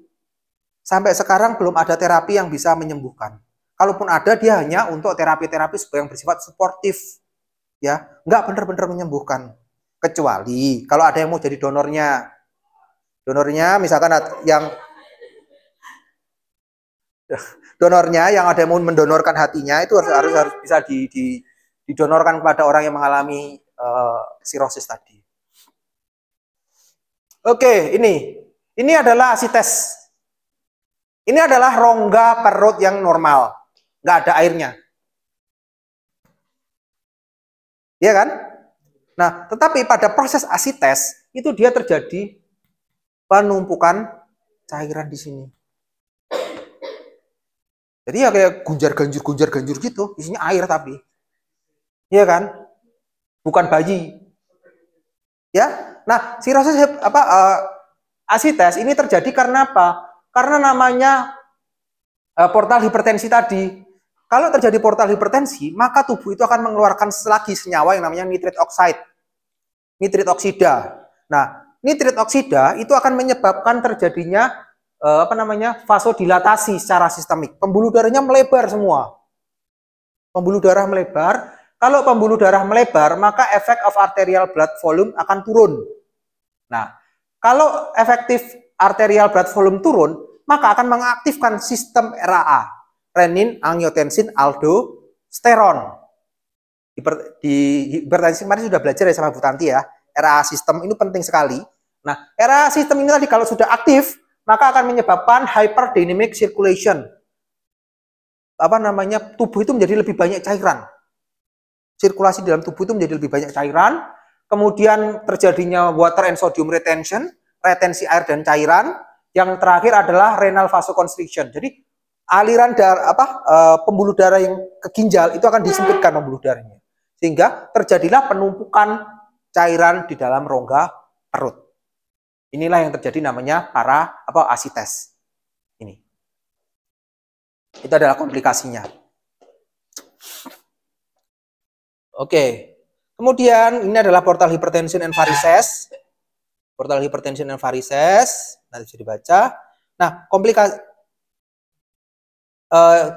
sampai sekarang belum ada terapi yang bisa menyembuhkan. Kalaupun ada, dia hanya untuk terapi-terapi yang bersifat suportif. Ya, nggak benar-benar menyembuhkan. Kecuali kalau ada yang mau jadi donornya. Donornya misalkan yang ada yang mau mendonorkan hatinya itu harus bisa didonorkan kepada orang yang mengalami sirosis tadi. Oke, ini adalah asites. Ini adalah rongga perut yang normal, nggak ada airnya. Iya kan? Nah, tetapi pada proses asites itu dia terjadi penumpukan cairan di sini. Jadi ya kayak gunjar-ganjur gitu, isinya air tapi. Iya kan? Bukan bayi. Ya. Nah, sirosis asites ini terjadi karena apa? Karena namanya portal hipertensi tadi. Kalau terjadi portal hipertensi, maka tubuh itu akan mengeluarkan lagi senyawa yang namanya nitrit oxide. Nitrit oksida. Nah, nitrit oksida itu akan menyebabkan terjadinya vasodilatasi secara sistemik. Pembuluh darahnya melebar semua. Pembuluh darah melebar. Kalau pembuluh darah melebar, maka effect of arterial blood volume akan turun. Nah, kalau efektif arterial blood volume turun, maka akan mengaktifkan sistem RAA, renin, angiotensin, aldosteron. Di hipertensi kemarin sudah belajar ya sama Bu Tanti ya, RAA sistem ini penting sekali. Nah, RAA sistem ini tadi kalau sudah aktif, maka akan menyebabkan hyperdynamic circulation. Tubuh itu menjadi lebih banyak cairan. Sirkulasi dalam tubuh itu menjadi lebih banyak cairan. Kemudian terjadinya water and sodium retention, retensi air dan cairan. Yang terakhir adalah renal vasoconstriction. Jadi aliran pembuluh darah yang ke ginjal itu akan disempitkan pembuluh darahnya. Sehingga terjadilah penumpukan cairan di dalam rongga perut. Inilah yang terjadi namanya asites. Ini. Itu adalah komplikasinya. Oke. Kemudian ini adalah portal hypertension and varices. Portal hypertension and varices. Nanti bisa dibaca. Nah, komplikasi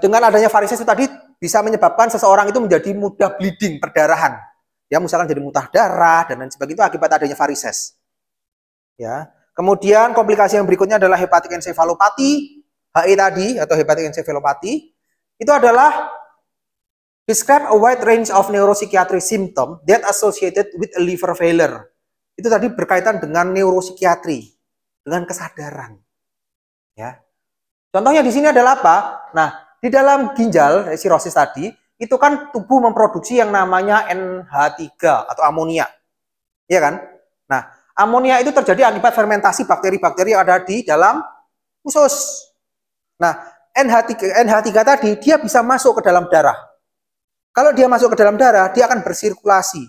dengan adanya varices itu tadi bisa menyebabkan seseorang itu menjadi mudah bleeding, perdarahan. Ya, misalkan jadi muntah darah dan lain sebagainya itu akibat adanya varices. Ya. Kemudian komplikasi yang berikutnya adalah hepatic encephalopathy, HE tadi atau hepatic encephalopathy. Itu adalah describe a wide range of neuropsychiatric symptom that associated with a liver failure. Itu tadi berkaitan dengan neuropsikiatri, dengan kesadaran. Ya. Contohnya di sini adalah apa? Nah, di dalam ginjal sirosis tadi, itu kan tubuh memproduksi yang namanya NH3 atau amonia. Iya kan? Nah, amonia itu terjadi akibat fermentasi bakteri-bakteri yang ada di dalam usus. Nah, NH3 tadi dia bisa masuk ke dalam darah. Kalau dia masuk ke dalam darah, dia akan bersirkulasi.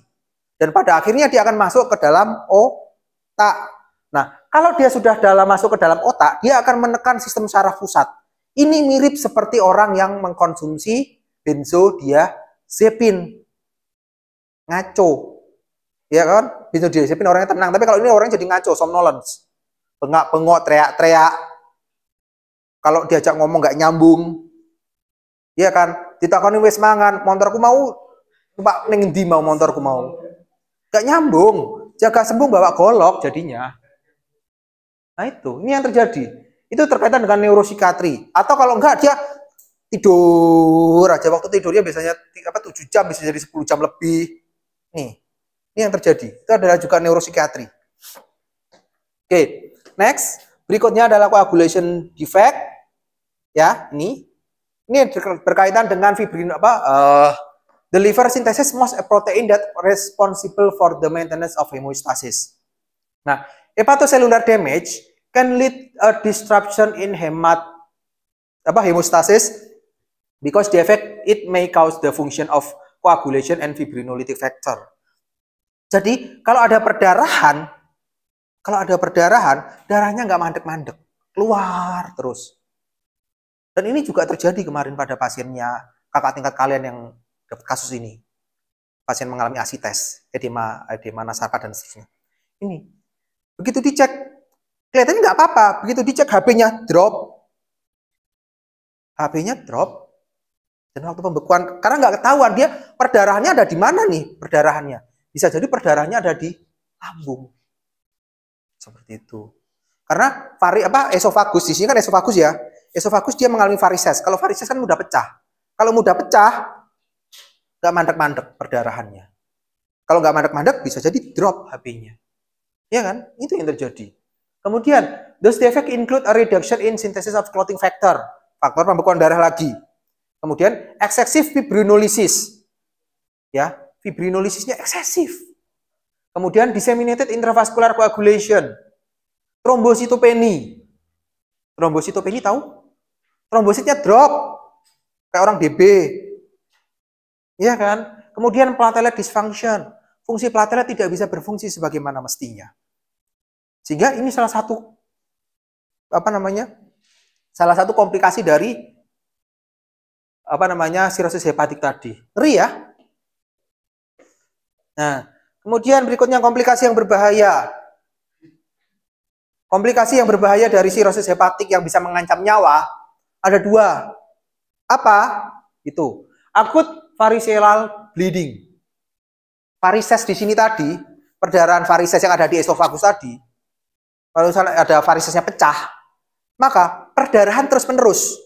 Dan pada akhirnya dia akan masuk ke dalam otak. Nah, kalau dia sudah masuk ke dalam otak, dia akan menekan sistem saraf pusat. Ini mirip seperti orang yang mengkonsumsi benzodiazepin. Ngaco. Ya kan? Benzodiazepin orangnya tenang. Tapi kalau ini orangnya jadi ngaco, somnolence. Bengak-bengok, teriak-teriak. Kalau diajak ngomong nggak nyambung, iya kan? Ditakoni wis mangan, motorku mau, Pak ning ndi mau motorku mau. Nggak nyambung. Jaga sembung bawa golok jadinya. Nah itu, ini yang terjadi. Itu terkaitan dengan neuropsikiatri. Atau kalau enggak dia tidur aja, waktu tidurnya biasanya 7 jam bisa jadi 10 jam lebih. Nih, ini yang terjadi. Itu adalah juga neuropsikiatri. Oke, next. Berikutnya adalah coagulation defect. Ya, ini berkaitan dengan the liver synthesis most a protein that responsible for the maintenance of homeostasis. Nah, hepatocellular damage can lead a disruption in hemostasis because the effect it may cause the function of coagulation and fibrinolytic factor. Jadi, kalau ada perdarahan, darahnya nggak mandek-mandek, keluar terus. Dan ini juga terjadi kemarin pada pasiennya kakak tingkat kalian yang dapat kasus ini. Pasien mengalami asites, edema nasaka dan seterusnya. Ini, begitu dicek, kelihatannya nggak apa-apa. Begitu dicek HB-nya drop. Dan waktu pembekuan, karena nggak ketahuan dia perdarahannya ada di mana nih perdarahannya. Bisa jadi perdarahannya ada di lambung. Seperti itu. Karena esofagus, di sini kan esofagus ya. Esofagus dia mengalami varises. Kalau varises kan mudah pecah. Kalau mudah pecah, nggak mandek-mandek perdarahannya. Kalau nggak mandek-mandek, bisa jadi drop HB-nya. Ya kan? Itu yang terjadi. Kemudian, those defects include a reduction in synthesis of clotting factor. Faktor pembekuan darah lagi. Kemudian, excessive fibrinolysis. Ya, fibrinolisisnya eksesif. Kemudian disseminated intravascular coagulation. Trombositopeni. Trombositopeni tahu? Trombositnya drop. Kayak orang DB. Iya kan? Kemudian platelet dysfunction. Fungsi platelet tidak bisa berfungsi sebagaimana mestinya. Sehingga ini salah satu komplikasi dari sirosis hepatik tadi. Ngeri ya? Nah, kemudian berikutnya komplikasi yang berbahaya. Komplikasi yang berbahaya dari sirosis hepatik yang bisa mengancam nyawa ada 2. Apa? Itu akut variceal bleeding. Varises di sini tadi, perdarahan varises yang ada di esofagus tadi, kalau misalnya ada varisesnya pecah, maka perdarahan terus-menerus.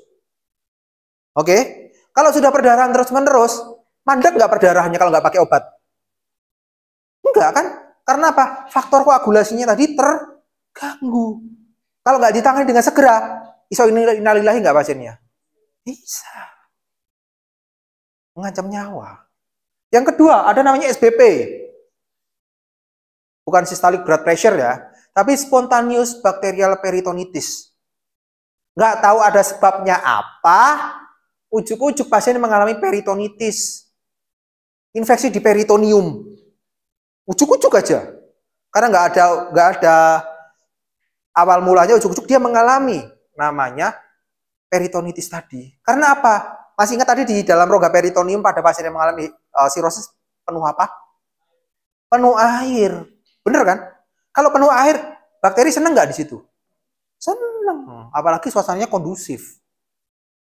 Oke? Kalau sudah perdarahan terus-menerus, mandek nggak perdarahannya kalau nggak pakai obat? Enggak kan? Karena apa? Faktor koagulasinya tadi terganggu. Kalau nggak ditangani dengan segera, iso innalillahi nggak pasiennya? Bisa. Mengancam nyawa. Yang kedua, ada namanya SBP. Bukan systolic blood pressure ya, tapi spontaneous bacterial peritonitis. Nggak tahu ada sebabnya apa, ujuk-ujuk pasien mengalami peritonitis. Infeksi di peritonium. Ujuk-ujuk aja. Karena nggak ada awal mulanya, ujuk-ujuk dia mengalami namanya peritonitis tadi. Karena apa? Masih ingat tadi di dalam rongga peritoneum pada pasien yang mengalami sirosis penuh apa? Penuh air. Bener kan? Kalau penuh air, bakteri seneng nggak di situ? Seneng. Apalagi suasananya kondusif.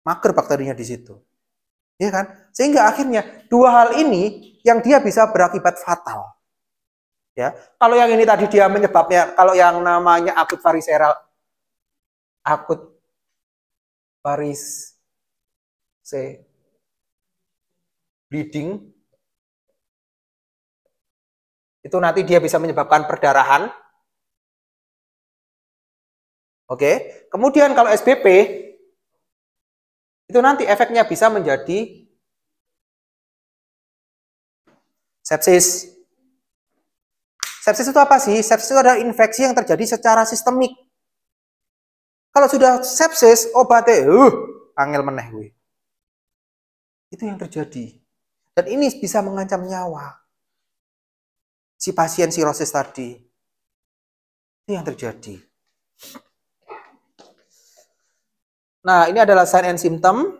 Mager bakterinya di situ. Ya kan? Sehingga akhirnya 2 hal ini yang dia bisa berakibat fatal. Ya, kalau yang ini tadi dia menyebabnya, kalau yang namanya akut varice bleeding, itu nanti dia bisa menyebabkan perdarahan. Oke, kemudian kalau SBP, itu nanti efeknya bisa menjadi sepsis. Sepsis itu apa sih? Sepsis itu adalah infeksi yang terjadi secara sistemik. Kalau sudah sepsis, obatnya, angel meneh gue. Itu yang terjadi. Dan ini bisa mengancam nyawa si pasien sirosis tadi. Itu yang terjadi. Nah, ini adalah sign and symptom.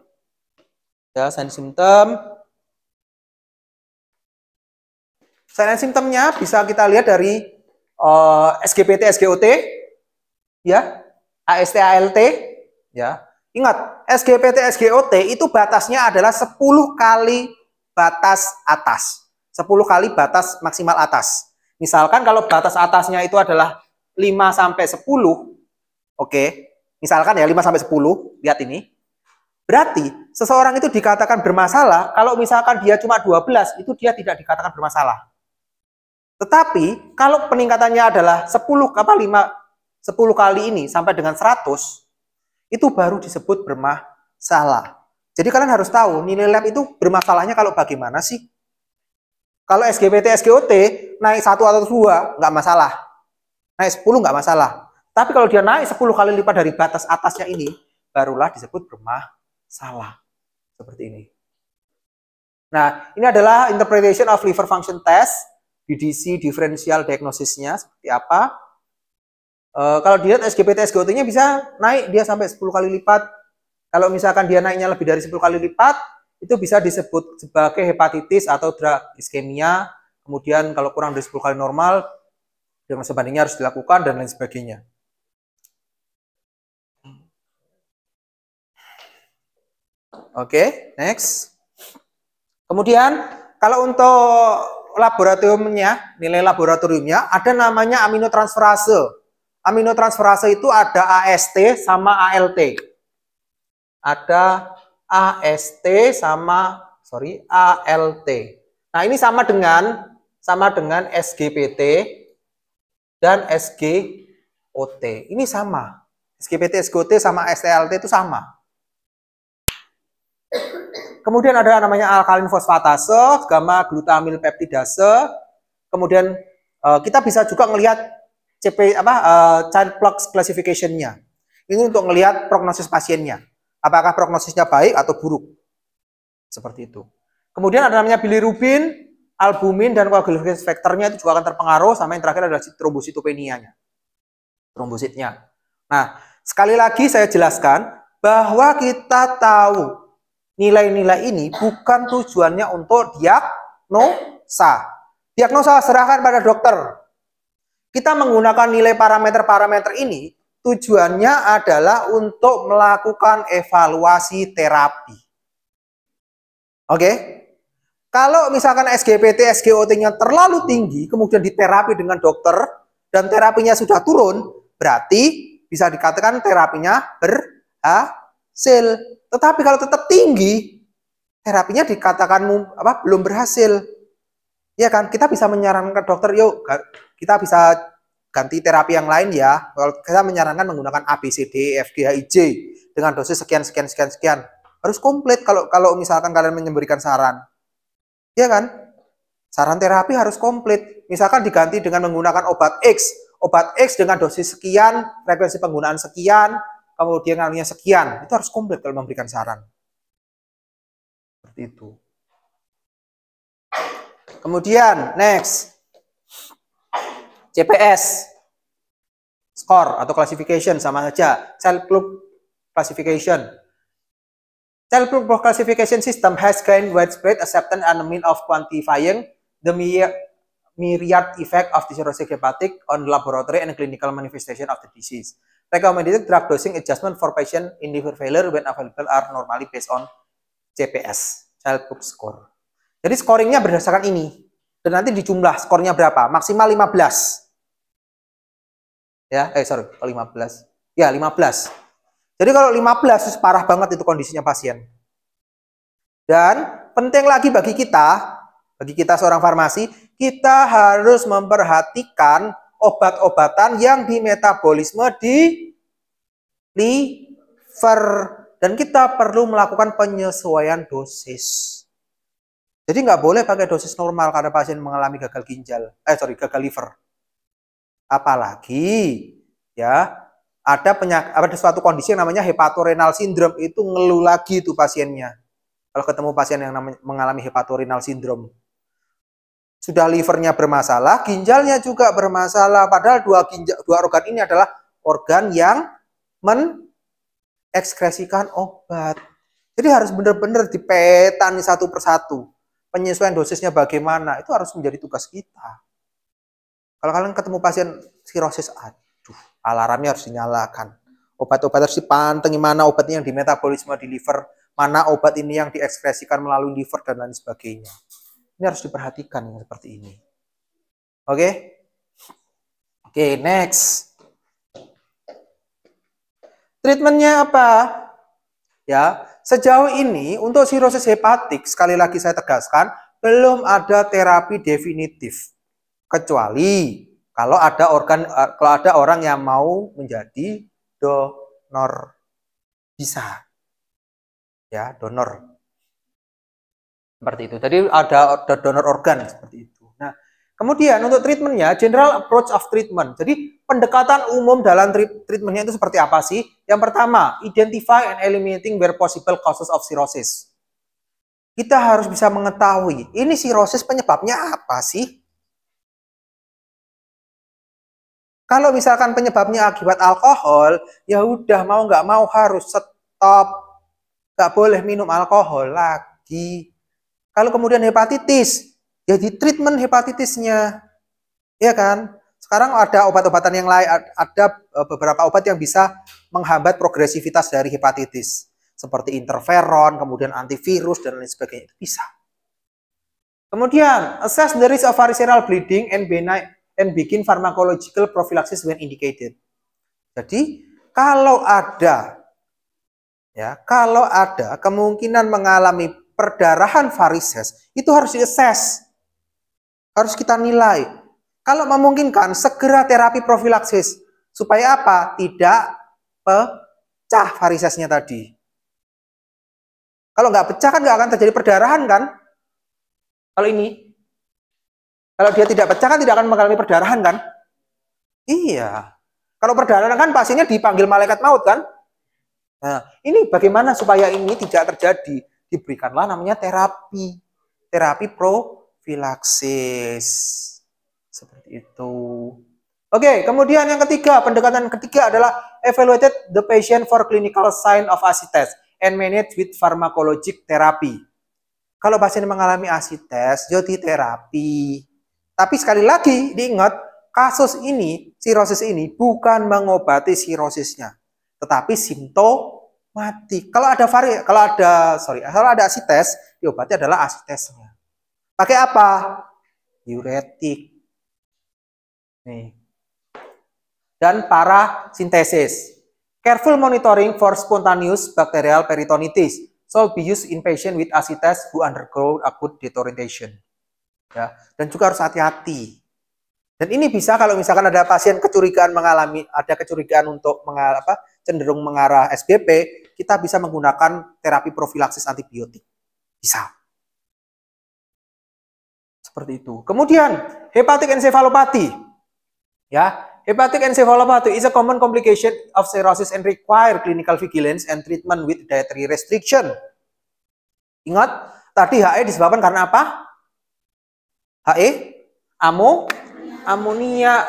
Ya, sign and symptom. Sign and symptomnya bisa kita lihat dari SGPT, SGOT, ya, AST, ALT, ya. Ingat, SGPT, SGOT itu batasnya adalah 10 kali batas atas. 10 kali batas maksimal atas. Misalkan kalau batas atasnya itu adalah 5 sampai 10, oke. Misalkan ya 5 sampai 10, lihat ini. Berarti seseorang itu dikatakan bermasalah kalau misalkan dia cuma 12, itu dia tidak dikatakan bermasalah. Tetapi kalau peningkatannya adalah 10 kali ini sampai dengan 100, itu baru disebut bermasalah. Jadi kalian harus tahu nilai lab itu bermasalahnya kalau bagaimana sih? Kalau SGPT, SGOT naik 1 atau 2 nggak masalah. Naik 10 nggak masalah. Tapi kalau dia naik 10 kali lipat dari batas atasnya ini, barulah disebut bermasalah. Seperti ini. Nah, ini adalah interpretation of liver function test, DDC differential diagnosisnya seperti apa. Kalau dilihat SGPT, SGOT-nya bisa naik dia sampai 10 kali lipat. Kalau misalkan dia naiknya lebih dari 10 kali lipat, itu bisa disebut sebagai hepatitis atau drug iskemia. Kemudian kalau kurang dari 10 kali normal, dengan sebandingnya harus dilakukan dan lain sebagainya. Oke, next. Kemudian kalau untuk laboratoriumnya, nilai laboratoriumnya ada namanya aminotransferase. Aminotransferase itu ada AST sama ALT. Ada AST sama ALT. Nah, ini sama dengan SGPT dan SGOT. Ini sama. SGPT, SGOT sama STLT itu sama. Kemudian ada namanya alkalin fosfatase, gamma glutamil peptidase. Kemudian kita bisa juga melihat child flux classification-nya. Ini untuk melihat prognosis pasiennya. Apakah prognosisnya baik atau buruk. Seperti itu. Kemudian ada namanya bilirubin, albumin, dan coagulation factor-nya itu juga akan terpengaruh. Sama yang terakhir adalah trombositopenia-nya. Trombositnya. Nah, sekali lagi saya jelaskan bahwa kita tahu nilai-nilai ini bukan tujuannya untuk diagnosa. Diagnosa serahkan pada dokter. Kita menggunakan nilai parameter-parameter ini tujuannya adalah untuk melakukan evaluasi terapi. Oke? Kalau misalkan SGPT, SGOT-nya terlalu tinggi, kemudian diterapi dengan dokter, dan terapinya sudah turun, berarti bisa dikatakan terapinya berhasil. Tetapi kalau tetap tinggi, terapinya dikatakan belum berhasil. Ya kan? Kita bisa menyarankan ke dokter, yuk kita bisa ganti terapi yang lain ya. Kalau kita menyarankan menggunakan A, B, C, D, E, F, G, H, I, J dengan dosis sekian. Harus komplit kalau misalkan kalian memberikan saran. Ya kan? Saran terapi harus komplit. Misalkan diganti dengan menggunakan obat X. Obat X dengan dosis sekian, frekuensi penggunaan sekian, kemudian namanya sekian. Itu harus komplit kalau memberikan saran. Seperti itu. Kemudian, next. CPS. Score atau classification sama saja. Child group classification. Child group classification system has gained widespread acceptance and a means of quantifying the myriad effect of the cirrhosis hepatic on laboratory and clinical manifestation of the disease. Recommended drug dosing adjustment for patient in liver failure when available are normally based on CPS, child group score. Jadi scoringnya berdasarkan ini. Dan nanti dijumlah skornya berapa? Maksimal 15. Ya, 15. Ya, 15. Jadi kalau 15 itu parah banget itu kondisinya pasien. Dan penting lagi bagi kita seorang farmasi, kita harus memperhatikan obat-obatan yang dimetabolisme di liver. Dan kita perlu melakukan penyesuaian dosis. Jadi nggak boleh pakai dosis normal karena pasien mengalami gagal liver. Apalagi ya ada suatu kondisi yang namanya hepatorenal syndrome, itu ngeluh lagi tuh pasiennya. Kalau ketemu pasien yang mengalami hepatorenal syndrome. Sudah livernya bermasalah, ginjalnya juga bermasalah. Padahal dua organ ini adalah organ yang mengekskresikan obat. Jadi harus benar-benar dipetani satu persatu. Penyesuaian dosisnya bagaimana, itu harus menjadi tugas kita. Kalau kalian ketemu pasien sirosis, aduh, alarmnya harus dinyalakan. Obat-obat harus dipantengin, mana obat yang di metabolisme di liver, mana obat ini yang diekspresikan melalui liver dan lain sebagainya. Ini harus diperhatikan yang seperti ini. Oke? Oke, next. Treatmentnya apa? Ya, sejauh ini untuk sirosis hepatik, sekali lagi saya tegaskan, belum ada terapi definitif. Kecuali kalau ada orang yang mau menjadi donor. Bisa. Ya, donor. Seperti itu. Tadi ada donor organ seperti itu. Nah, kemudian untuk treatmentnya, general approach of treatment. Jadi pendekatan umum dalam treatmentnya itu seperti apa sih? Yang pertama, identify and eliminating where possible causes of cirrhosis. Kita harus bisa mengetahui, ini cirrhosis penyebabnya apa sih? Kalau misalkan penyebabnya akibat alkohol, ya udah mau nggak mau harus stop. Nggak boleh minum alkohol lagi. Kalau kemudian hepatitis, ya di treatment hepatitisnya. Ya kan? Sekarang ada obat-obatan yang lain, ada beberapa obat yang bisa menghambat progresivitas dari hepatitis. Seperti interferon, kemudian antivirus, dan lain sebagainya. Itu bisa. Kemudian, assess the risk of visceral bleeding and begin pharmacological prophylaxis when indicated. Jadi, kalau ada kemungkinan mengalami perdarahan varises, itu harus di-assess. Harus kita nilai. Kalau memungkinkan, segera terapi profilaksis. Supaya apa? Tidak pecah varisesnya tadi. Kalau nggak pecah kan nggak akan terjadi perdarahan kan? Kalau ini. Kalau dia tidak pecah kan tidak akan mengalami perdarahan kan? Iya. Kalau perdarahan kan pasiennya dipanggil malaikat maut kan? Nah, ini bagaimana supaya ini tidak terjadi? Diberikanlah namanya terapi. Terapi profilaksis. Seperti itu. Oke, kemudian yang ketiga, pendekatan ketiga adalah evaluated the patient for clinical sign of ascites and manage with pharmacologic therapy. Kalau pasien mengalami ascites, jadi terapi. Tapi sekali lagi diingat, kasus ini, sirosis ini bukan mengobati sirosisnya, tetapi simptomatik. Kalau ada ascites, diobati adalah ascitesnya. Pakai apa? Diuretik. Nih. Dan parasintesis. Careful monitoring for spontaneous bacterial peritonitis should be used in patient with ascites who undergo acute deterioration. Ya, dan juga harus hati-hati. Dan ini bisa kalau misalkan ada pasien kecurigaan untuk cenderung mengarah SBP, kita bisa menggunakan terapi profilaksis antibiotik. Bisa. Seperti itu. Kemudian, hepatic encephalopathy. Ya, hepatic encephalopathy is a common complication of cirrhosis and require clinical vigilance and treatment with dietary restriction. Ingat, tadi HE disebabkan karena apa? HE? Amonia.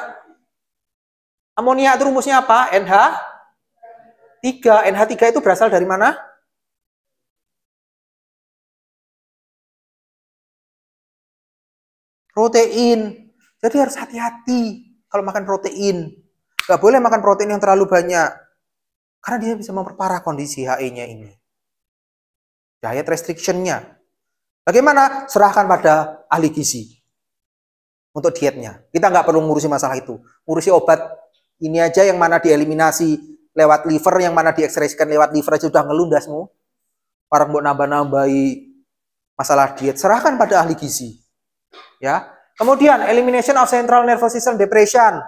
Amonia itu rumusnya apa? NH3. NH3 itu berasal dari mana? Protein. Jadi harus hati-hati kalau makan protein. Gak boleh makan protein yang terlalu banyak. Karena dia bisa memperparah kondisi HE-nya ini. Diet restriction-nya. Bagaimana? Serahkan pada ahli gizi. Untuk dietnya. Kita nggak perlu ngurusi masalah itu. Ngurusi obat ini aja yang mana dieliminasi lewat liver, yang mana diekspresikan lewat liver aja sudah ngelundasmu. Orang mau nambah-nambahi masalah diet. Serahkan pada ahli gizi. Ya. Kemudian elimination of central nervous system depression.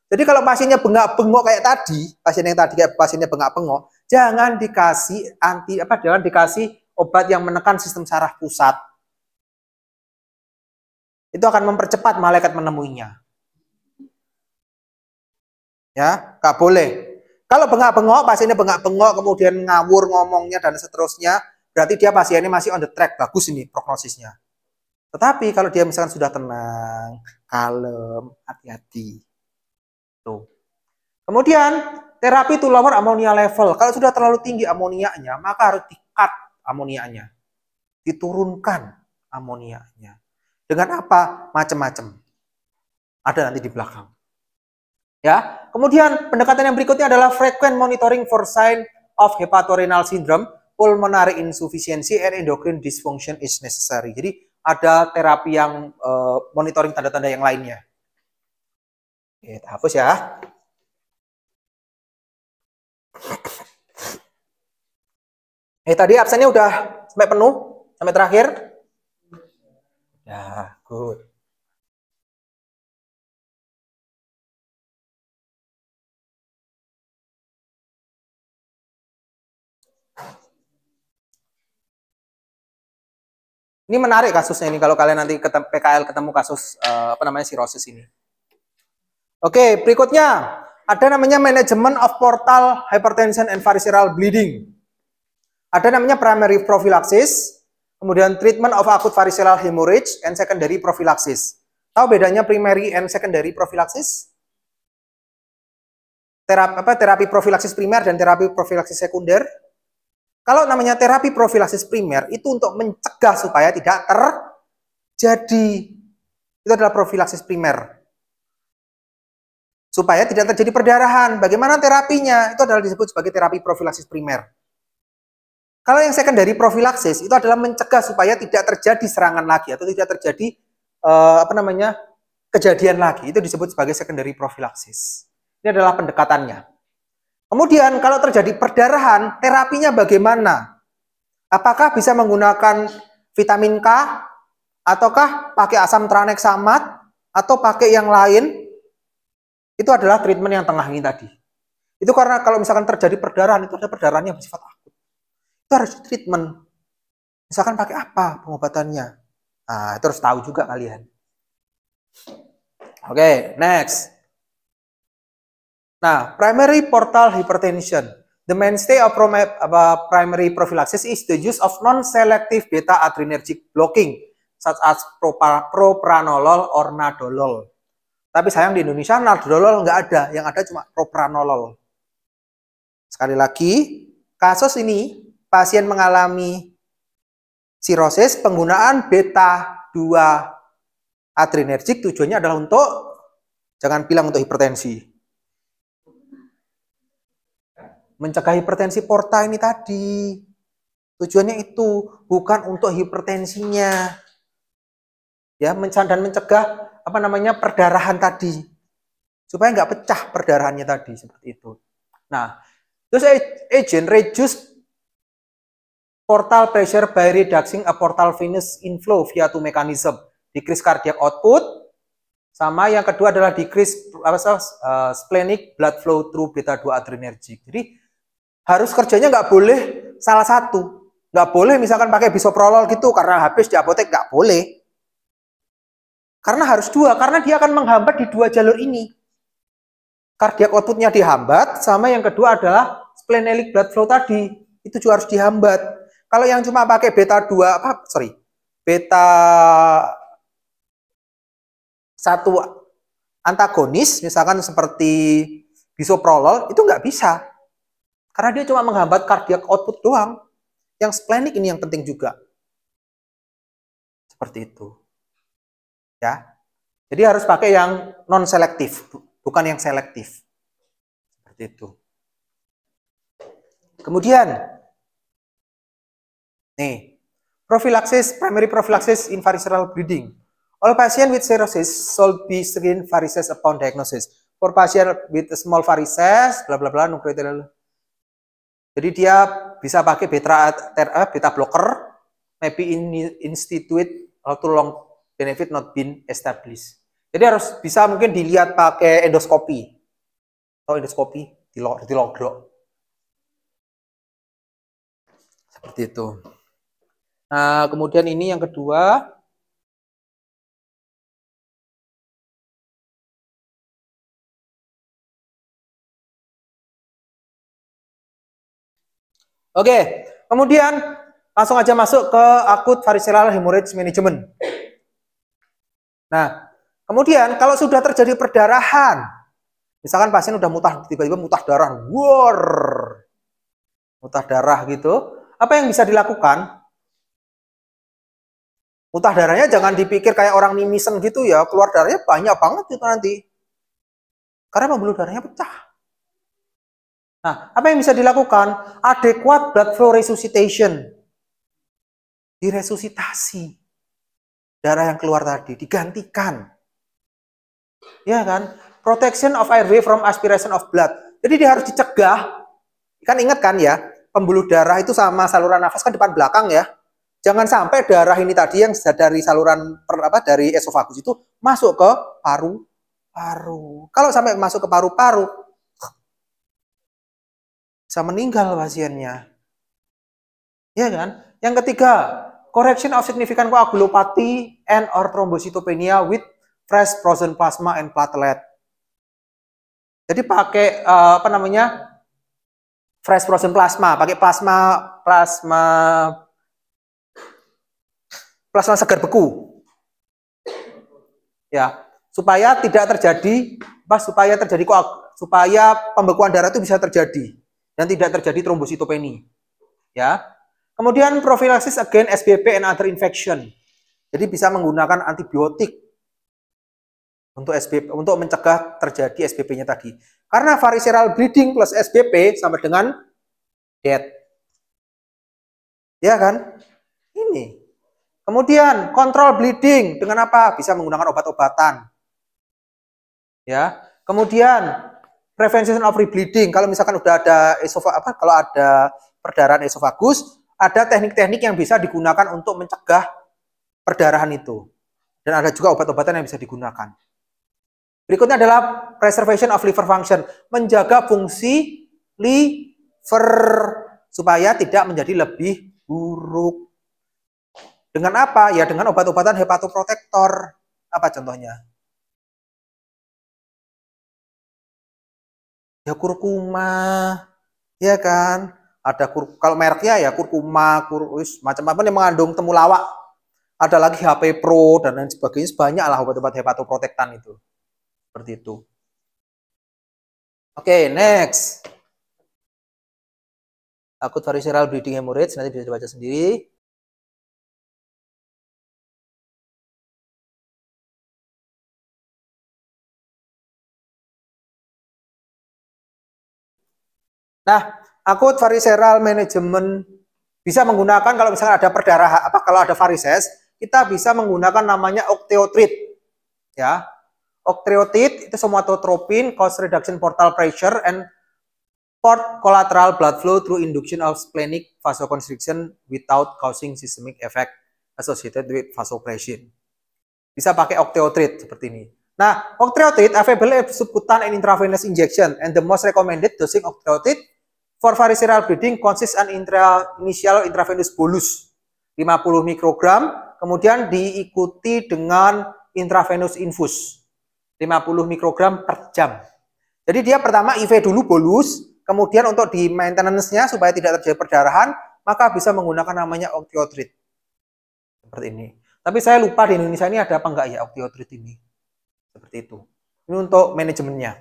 Jadi kalau pasiennya bengak-bengok kayak tadi, pasiennya bengak-bengok, jangan dikasih jangan dikasih obat yang menekan sistem saraf pusat. Itu akan mempercepat malaikat menemuinya. Ya, nggak boleh. Kalau bengak-bengok, pasiennya bengak-bengok, kemudian ngawur ngomongnya dan seterusnya, berarti dia pasiennya masih on the track, bagus ini prognosisnya. Tetapi kalau dia misalkan sudah tenang, kalem, hati-hati. Tuh. Kemudian terapi to lower ammonia level. Kalau sudah terlalu tinggi amonianya, maka harus di-cut amonianya. Diturunkan amonianya. Dengan apa? Macam-macam. Ada nanti di belakang. Ya. Kemudian pendekatan yang berikutnya adalah frequent monitoring for sign of hepatorenal syndrome, pulmonary insufficiency and endocrine dysfunction is necessary. Jadi ada terapi yang monitoring tanda-tanda yang lainnya. Oke, hapus ya. Tadi absennya udah sampai penuh, sampai terakhir. Ya, good. Ini menarik kasusnya ini kalau kalian nanti PKL ketemu kasus sirosis ini. Oke, berikutnya ada namanya manajemen of portal hypertension and visceral bleeding. Ada namanya primary prophylaxis, kemudian treatment of acute visceral hemorrhage and secondary prophylaxis. Tahu bedanya primary and secondary prophylaxis? Terapi prophylaxis primer dan terapi prophylaxis sekunder. Kalau namanya terapi prophylaxis primer itu untuk mencegah supaya tidak terjadi. Itu adalah prophylaxis primer. Supaya tidak terjadi perdarahan. Bagaimana terapinya? Itu adalah disebut sebagai terapi prophylaxis primer. Kalau yang secondary prophylaxis itu adalah mencegah supaya tidak terjadi serangan lagi atau tidak terjadi kejadian lagi. Itu disebut sebagai secondary prophylaxis. Ini adalah pendekatannya. Kemudian kalau terjadi perdarahan, terapinya bagaimana? Apakah bisa menggunakan vitamin K? Ataukah pakai asam tranexamat? Atau pakai yang lain? Itu adalah treatment yang tengah ini tadi. Itu karena kalau misalkan terjadi perdarahan, itu ada perdarahan yang bersifat akut. Itu harus treatment. Misalkan pakai apa pengobatannya? Nah, itu harus tahu juga kalian. Oke, next. Nah, primary portal hypertension. The mainstay of primary prophylaxis is the use of non-selective beta-adrenergic blocking, such as propranolol or nadolol. Tapi sayang di Indonesia nadolol nggak ada, yang ada cuma propranolol. Sekali lagi, kasus ini pasien mengalami sirosis, penggunaan beta-2 adrenergic tujuannya adalah untuk, jangan bilang untuk hipertensi. Mencegah hipertensi porta ini tadi. Tujuannya itu bukan untuk hipertensinya. Ya, dan mencegah perdarahan tadi. Supaya nggak pecah perdarahannya tadi seperti itu. Nah, terus agent reduce portal pressure by reducing a portal venous inflow via two mechanism. Decrease cardiac output, sama yang kedua adalah decrease splenic blood flow through beta-2 adrenergic. Jadi harus kerjanya nggak boleh salah satu. Nggak boleh misalkan pakai bisoprolol gitu karena habis di apotek, nggak boleh. Karena harus dua, karena dia akan menghambat di dua jalur ini. Cardiac outputnya dihambat, sama yang kedua adalah splenic blood flow tadi. Itu juga harus dihambat. Kalau yang cuma pakai beta 1 antagonis, misalkan seperti bisoprolol, itu nggak bisa. Karena dia cuma menghambat cardiac output doang. Yang splenic ini yang penting juga. Seperti itu. Ya. Jadi harus pakai yang non-selektif, bukan yang selektif. Seperti itu. Kemudian, nih, primary prophylaxis in visceral bleeding. All patients with cirrhosis should be screened varices upon diagnosis. For patient with small varices, bla bla bla, nuclear. Jadi dia bisa pakai beta blocker, maybe institute to long benefit not been established. Jadi harus bisa mungkin dilihat pakai endoskopi. Atau endoskopi di logro. Seperti itu. Nah, kemudian ini yang kedua. Oke, kemudian langsung aja masuk ke acute visceral hemorrhage management. Nah, kemudian kalau sudah terjadi perdarahan, misalkan pasien udah tiba-tiba mutah darah, mutah darah gitu, apa yang bisa dilakukan? Mutah darahnya jangan dipikir kayak orang mimisen gitu ya, keluar darahnya banyak banget itu nanti. Karena pembuluh darahnya pecah. Nah, apa yang bisa dilakukan? Adequate blood flow resuscitation. Diresusitasi. Darah yang keluar tadi digantikan. Ya kan? Protection of airway from aspiration of blood. Jadi dia harus dicegah. Kan ingat kan ya, pembuluh darah itu sama saluran nafas kan depan belakang ya. Jangan sampai darah ini tadi yang dari saluran dari esofagus itu masuk ke paru-paru. Kalau sampai masuk ke paru-paru, bisa meninggal pasiennya. Ya kan? Yang ketiga, correction of significant coagulopathy and or thrombocytopenia with fresh frozen plasma and platelet. Jadi pakai fresh frozen plasma, pakai plasma segar beku. Ya, supaya tidak terjadi supaya pembekuan darah itu bisa terjadi dan tidak terjadi trombositopeni. Ya. Kemudian prophylaxis against SBP and other infection. Jadi bisa menggunakan antibiotik untuk SBP untuk mencegah terjadi SBP-nya tadi. Karena variceral bleeding plus SBP sama dengan death. Ya kan? Ini. Kemudian kontrol bleeding dengan apa? Bisa menggunakan obat-obatan. Ya. Kemudian prevention of rebleeding. Kalau misalkan udah ada kalau ada perdarahan esofagus, ada teknik-teknik yang bisa digunakan untuk mencegah perdarahan itu. Dan ada juga obat-obatan yang bisa digunakan. Berikutnya adalah preservation of liver function, menjaga fungsi liver supaya tidak menjadi lebih buruk. Dengan apa? Ya dengan obat-obatan hepatoprotektor. Apa contohnya? Ya kurkuma, ya kan? Ada kalau mereknya ya kurkuma, macam-macam yang mengandung temulawak. Ada lagi HP Pro dan lain sebagainya, banyak lah obat-obat hepatoprotektan itu. Seperti itu. Oke, next. Acute variceral bleeding hemorrhage, nanti bisa dibaca sendiri. Nah, acute variceral management bisa menggunakan kalau misalnya ada perdarahan, kalau ada varises, kita bisa menggunakan namanya octreotide. Ya. Octreotide itu somatotropin, cause reduction portal pressure and port collateral blood flow through induction of splenic vasoconstriction without causing systemic effect associated with vasopressin. Bisa pakai octreotide seperti ini. Nah, octreotide available as subcutaneous and intravenous injection, and the most recommended dosing octreotide for variceral bleeding consists an initial intravenous bolus 50 mikrogram, kemudian diikuti dengan intravenous infus 50 mikrogram per jam. Jadi dia pertama IV dulu bolus, kemudian untuk di maintenance-nya supaya tidak terjadi perdarahan, maka bisa menggunakan namanya octreotide. Seperti ini. Tapi saya lupa di Indonesia ini ada apa enggak ya octreotide ini. Seperti itu. Ini untuk manajemennya.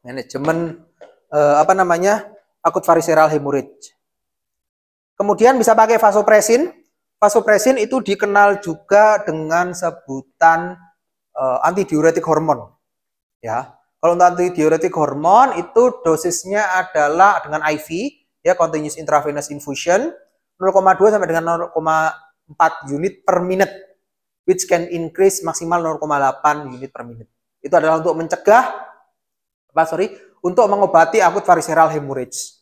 Manajemen acute variceral hemorrhage. Kemudian bisa pakai vasopressin. Vasopressin itu dikenal juga dengan sebutan antidiuretik hormon. Ya. Kalau untuk antidiuretik hormon itu dosisnya adalah dengan IV, ya continuous intravenous infusion 0,2 sampai dengan 0,4 unit per minute, which can increase maksimal 0,8 unit per minute. Itu adalah untuk mencegah untuk mengobati acute variceral hemorrhage.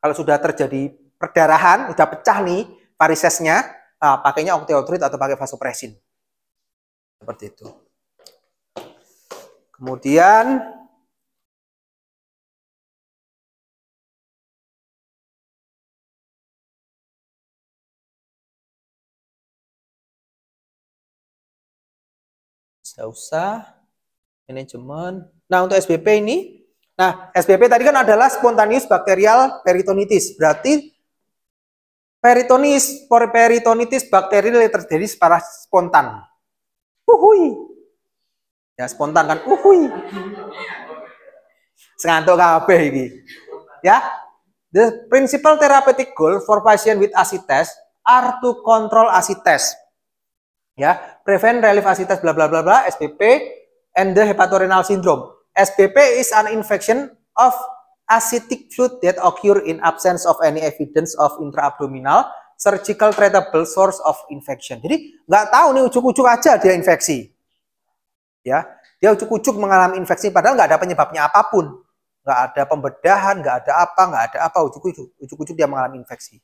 Kalau sudah terjadi perdarahan, sudah pecah nih varisesnya, pakainya octreotide atau pakai vasopressin. Seperti itu. Kemudian tidak usah manajemen. Nah, untuk SBP ini, SBP tadi kan adalah spontaneous bacterial peritonitis. Berarti peritonitis bakterial terjadi secara spontan. Uhui. Ya, spontan kan. Uhui. Sengantuk kabeh iki. Ya. The principal therapeutic goal for patient with ascites are to control ascites. Ya, prevent relief ascites bla bla bla bla SBP and the hepatorenal syndrome SBP is an infection of ascitic fluid that occur in absence of any evidence of intra-abdominal surgical treatable source of infection. Jadi nggak tahu nih ujuk-ujuk aja dia infeksi. Ya, dia ujuk-ujuk mengalami infeksi padahal nggak ada penyebabnya apapun. Nggak ada pembedahan, nggak ada apa, ujuk-ujuk dia mengalami infeksi.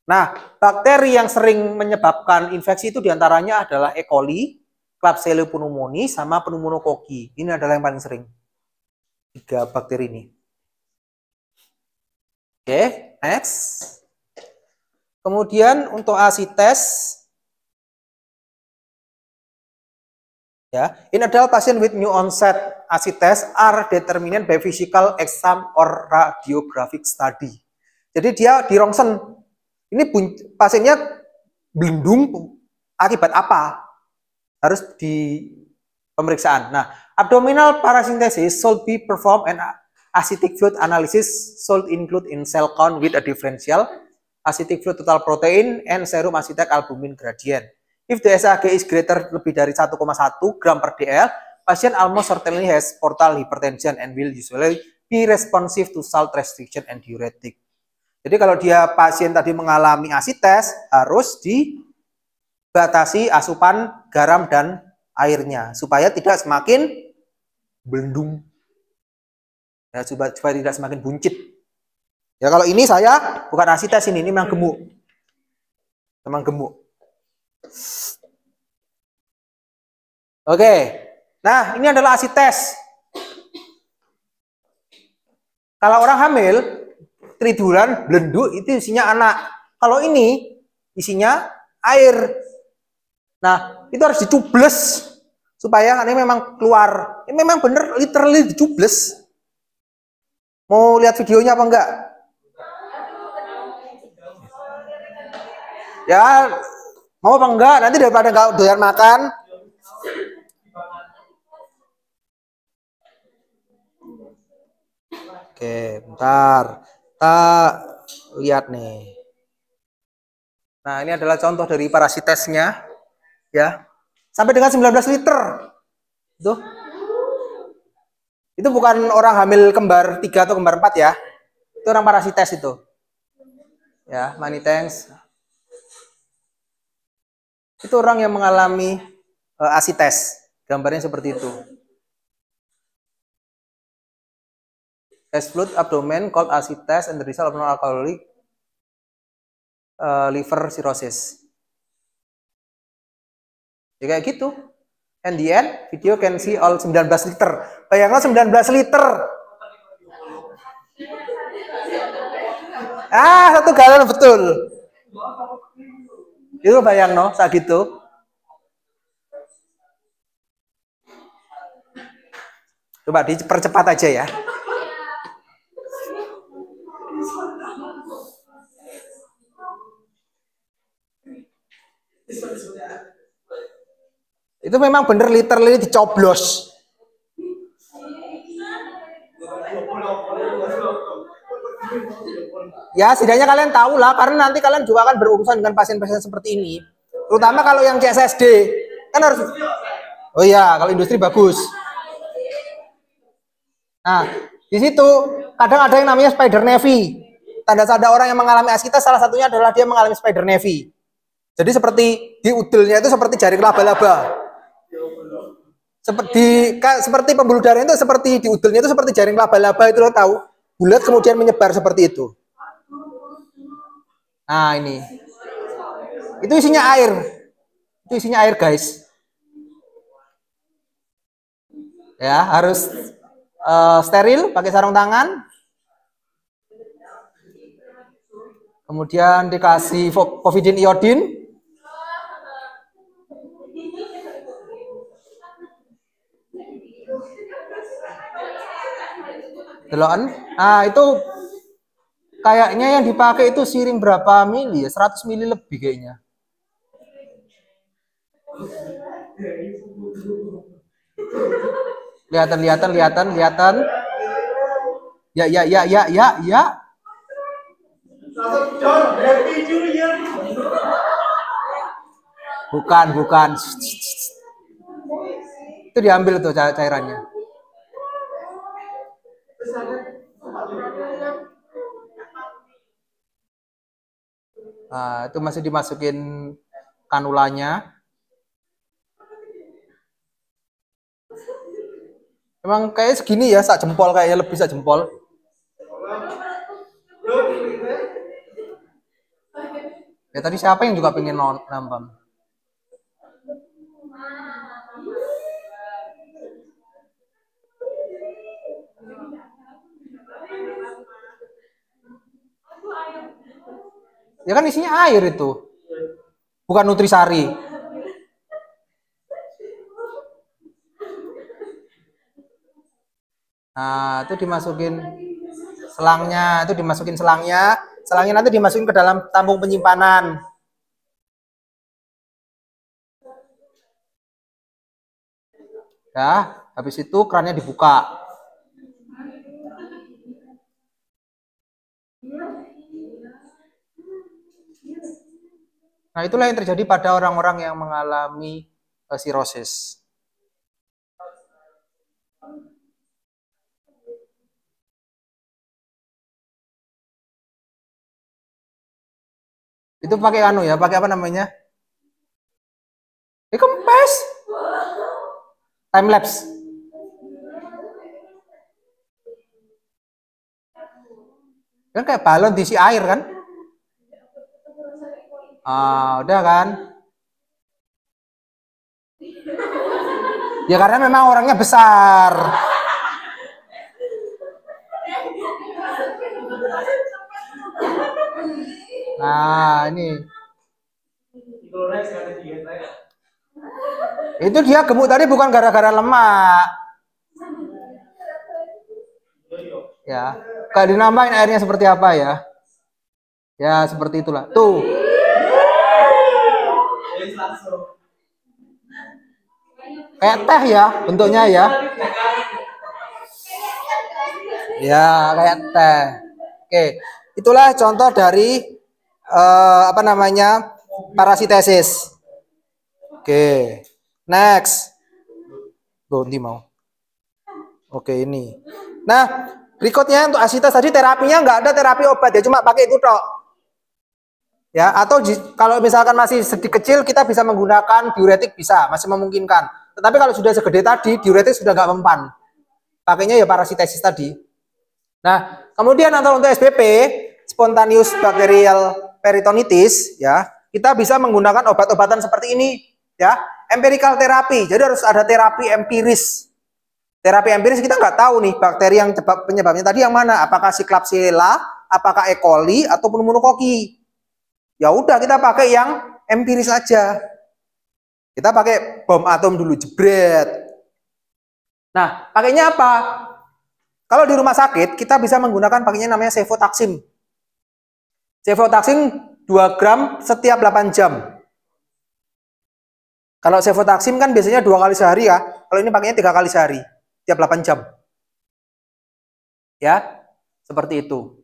Nah, bakteri yang sering menyebabkan infeksi itu diantaranya adalah E. coli, Klebsiella pneumoniae, sama pneumokoki. Ini adalah yang paling sering. 3 bakteri ini. Oke, next. Kemudian untuk asites, ya, in adult patient with new onset asites are determined by physical exam or radiographic study. Jadi dia di rongsen. Ini pasiennya belendung akibat apa? Harus di pemeriksaan. Nah, abdominal paracentesis should be performed and ascitic fluid analysis should include in cell count with a differential ascitic fluid total protein and serum acetic albumin gradient. If the SAG is greater lebih dari 1,1 gram per dl, patient almost certainly has portal hypertension and will usually be responsive to salt restriction and diuretic. Jadi kalau dia pasien tadi mengalami asites, harus dibatasi asupan garam dan airnya supaya tidak semakin belendung. Ya, supaya tidak semakin buncit. Ya kalau ini saya bukan asites ini memang gemuk. Memang gemuk. Oke. Nah, ini adalah asites. Kalau orang hamil, triduran, belenduk itu isinya anak. Kalau ini isinya air. Nah, itu harus dicubles supaya anaknya memang keluar. Ini memang bener literally dicubles. Mau lihat videonya apa enggak? Ya, mau apa enggak? Nanti daripada enggak doyan makan. Oke, bentar. Kita lihat nih. Nah, ini adalah contoh dari parasitesnya. Ya. Sampai dengan 19 liter. Tuh. Itu bukan orang hamil kembar 3 atau kembar 4 ya. Itu orang parasites itu. Ya, many thanks. Itu orang yang mengalami asites. Gambarnya seperti itu. Test fluid abdomen called asites and the result of non-alcoholic liver cirrhosis. Ya kayak gitu. And the end, video can see all 19 liter. Bayangkan 19 liter. Ah, 1 galon betul. Itu bayang no, saat gitu. Coba dipercepat aja ya. Itu memang bener literally dicoblos. Ya, setidaknya kalian tahu lah, karena nanti kalian juga akan berurusan dengan pasien-pasien seperti ini. Terutama kalau yang CSSD, kan harus. Oh iya, kalau industri bagus. Nah, di situ kadang ada yang namanya spider navy. Tanda-tanda orang yang mengalami asites salah satunya adalah dia mengalami spider navy. Jadi seperti di udelnya itu seperti jaring laba-laba. Seperti pembuluh darah itu seperti di udelnya itu seperti jaring laba-laba itu lo tahu, bulat kemudian menyebar seperti itu. Nah ini, itu isinya air, guys. Ya harus steril, pakai sarung tangan. Kemudian dikasih povidin iodin. Deloan. Nah, itu kayaknya yang dipakai itu siring berapa mili ya? 100 mili lebih kayaknya. Lihatan. Ya. Bukan. Itu diambil tuh cairannya. Nah, itu masih dimasukin kanulanya. Emang kayak segini ya, sak jempol kayaknya, lebih sak jempol. Ya tadi siapa yang juga pengen nonton? Ya kan isinya air itu. Bukan nutrisari. Nah, itu dimasukin selangnya, selangnya nanti dimasukin ke dalam tabung penyimpanan. Ya, habis itu kerannya dibuka. Nah, itulah yang terjadi pada orang-orang yang mengalami sirosis. Itu pakai anu ya, pakai apa namanya? Kempes. Time lapse. Kan kayak balon diisi air kan? Udah kan? Ya karena memang orangnya besar. Nah, ini. Itu dia gemuk tadi bukan gara-gara lemak. Ya, kalau dinambahin airnya seperti apa ya? Ya, seperti itulah. Tuh. Kayak teh ya bentuknya ya. Ya, kayak teh. Oke, itulah contoh dari apa namanya? Parasitesis. Oke. Next. Ganti mau. Oke, ini. Nah, berikutnya untuk asitas tadi terapinya nggak ada terapi obat ya, cuma pakai itu tok. Ya, atau kalau misalkan masih sedikit kecil kita bisa menggunakan diuretik bisa, masih memungkinkan. Tetapi kalau sudah segede tadi, diuretik sudah nggak mempan. Pakainya ya parasitesis tadi. Nah, kemudian untuk SBP, spontaneous bacterial peritonitis, ya, kita bisa menggunakan obat-obatan seperti ini, ya, empirical terapi. Jadi harus ada terapi empiris. Terapi empiris kita nggak tahu nih bakteri yang penyebabnya tadi yang mana, apakah si Klebsiella, apakah E. coli atau pneumokoki. Ya udah kita pakai yang empiris aja. Kita pakai bom atom dulu jebret. Nah, pakainya apa? Kalau di rumah sakit kita bisa menggunakan pakainya namanya cefotaxim. Cefotaxim 2 gram setiap 8 jam. Kalau cefotaxim kan biasanya 2 kali sehari ya. Kalau ini pakainya 3 kali sehari, tiap 8 jam. Ya, seperti itu.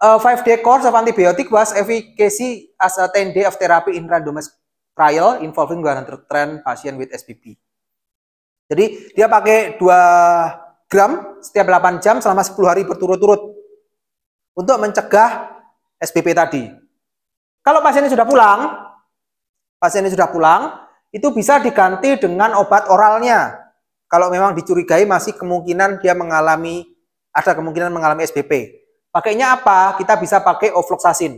5-day course of antibiotic was efficacy as a 10-day of therapy in randomized trial involving 110 patient with SBP. Jadi dia pakai 2 gram setiap 8 jam selama 10 hari berturut-turut untuk mencegah SBP tadi. Kalau pasiennya sudah pulang, itu bisa diganti dengan obat oralnya. Kalau memang dicurigai masih ada kemungkinan mengalami SBP. Pakainya apa? Kita bisa pakai ofloxacin.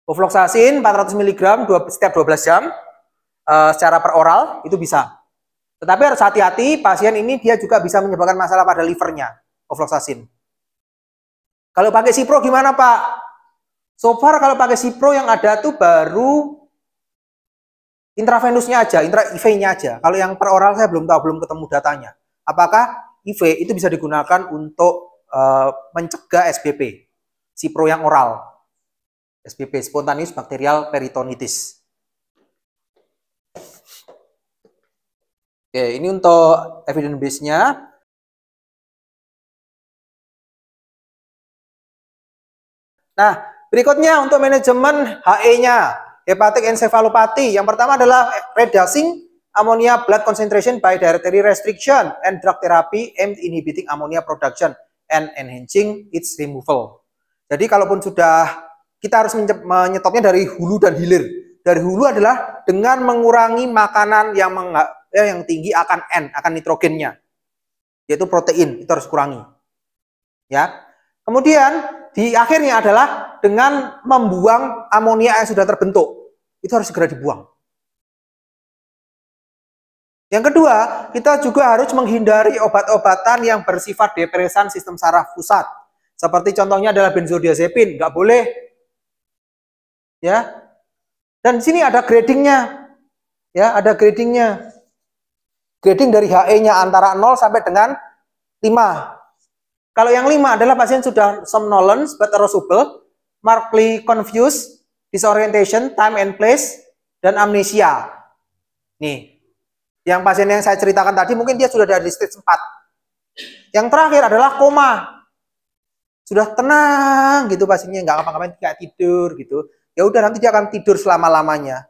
Ofloxacin 400 mg setiap 12 jam secara per oral itu bisa. Tetapi harus hati-hati, pasien ini dia juga bisa menyebabkan masalah pada livernya, ofloxacin. Kalau pakai Cipro gimana, Pak? So far kalau pakai Cipro yang ada tuh baru intravenusnya aja, IV-nya aja. Kalau yang per oral saya belum tahu, belum ketemu datanya. Apakah IV itu bisa digunakan untuk mencegah SBP, Cipro yang oral, SBP, spontaneous bacterial peritonitis. Oke, ini untuk evidence base-nya. Nah, berikutnya untuk manajemen HE-nya, hepatic encephalopathy. Yang pertama adalah reducing ammonia blood concentration by dietary restriction and drug therapy aimed inhibiting ammonia production and enhancing its removal. Jadi kalaupun sudah kita harus menyetopnya dari hulu dan hilir. Dari hulu adalah dengan mengurangi makanan yang tinggi akan N, akan nitrogennya, yaitu protein, itu harus kurangi. Ya. Kemudian di akhirnya adalah dengan membuang amonia yang sudah terbentuk. Itu harus segera dibuang. Yang kedua, kita juga harus menghindari obat-obatan yang bersifat depresan sistem saraf pusat. Seperti contohnya adalah benzodiazepin, nggak boleh. Ya. Dan di sini ada gradingnya. Ya, ada gradingnya. Grading dari HE-nya antara 0 sampai dengan 5. Kalau yang 5 adalah pasien sudah somnolence but arousable, markedly confused, disorientation, time and place, dan amnesia. Nih, yang pasien yang saya ceritakan tadi mungkin dia sudah dari stage 4. Yang terakhir adalah koma. Sudah tenang gitu pasiennya, nggak ngapa-ngapain, nggak tidur gitu. Ya udah, nanti dia akan tidur selama-lamanya.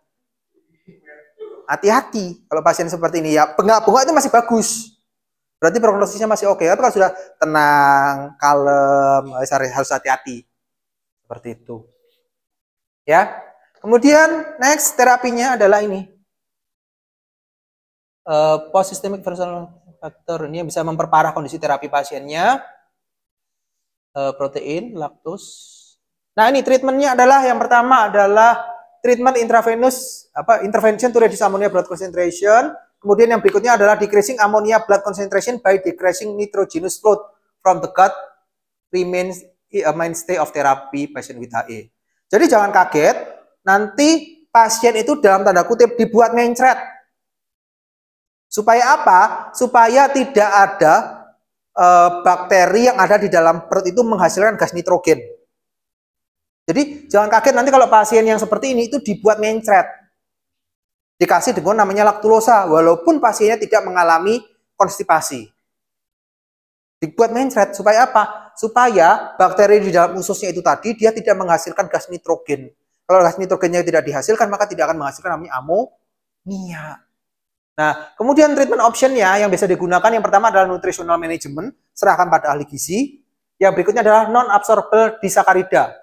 Hati-hati kalau pasien seperti ini ya. Bengak-bengak itu masih bagus. Berarti prognosisnya masih oke. Tapi kalau sudah tenang, kalem, harus hati-hati. Seperti itu. Ya. Kemudian next terapinya adalah ini. Post systemic versatile factor ini yang bisa memperparah kondisi terapi pasiennya. Protein, laktos. Nah, ini treatmentnya adalah yang pertama adalah treatment intravenous, intervention to reduce ammonia blood concentration. Kemudian yang berikutnya adalah decreasing ammonia blood concentration by decreasing nitrogenous flow from the gut remains a mainstay of therapy patient with HE. Jadi jangan kaget, nanti pasien itu dalam tanda kutip dibuat mencret. Supaya apa? Supaya tidak ada bakteri yang ada di dalam perut itu menghasilkan gas nitrogen. Jadi jangan kaget nanti kalau pasien yang seperti ini itu dibuat mencret. Dikasih dengan namanya laktulosa walaupun pasiennya tidak mengalami konstipasi. Dibuat mencret supaya apa? Supaya bakteri di dalam ususnya itu tadi dia tidak menghasilkan gas nitrogen. Kalau gas nitrogennya tidak dihasilkan maka tidak akan menghasilkan namanya amonia. Nah, kemudian treatment optionnya yang bisa digunakan yang pertama adalah nutritional management, serahkan pada ahli gizi. Yang berikutnya adalah non-absorbable disakarida.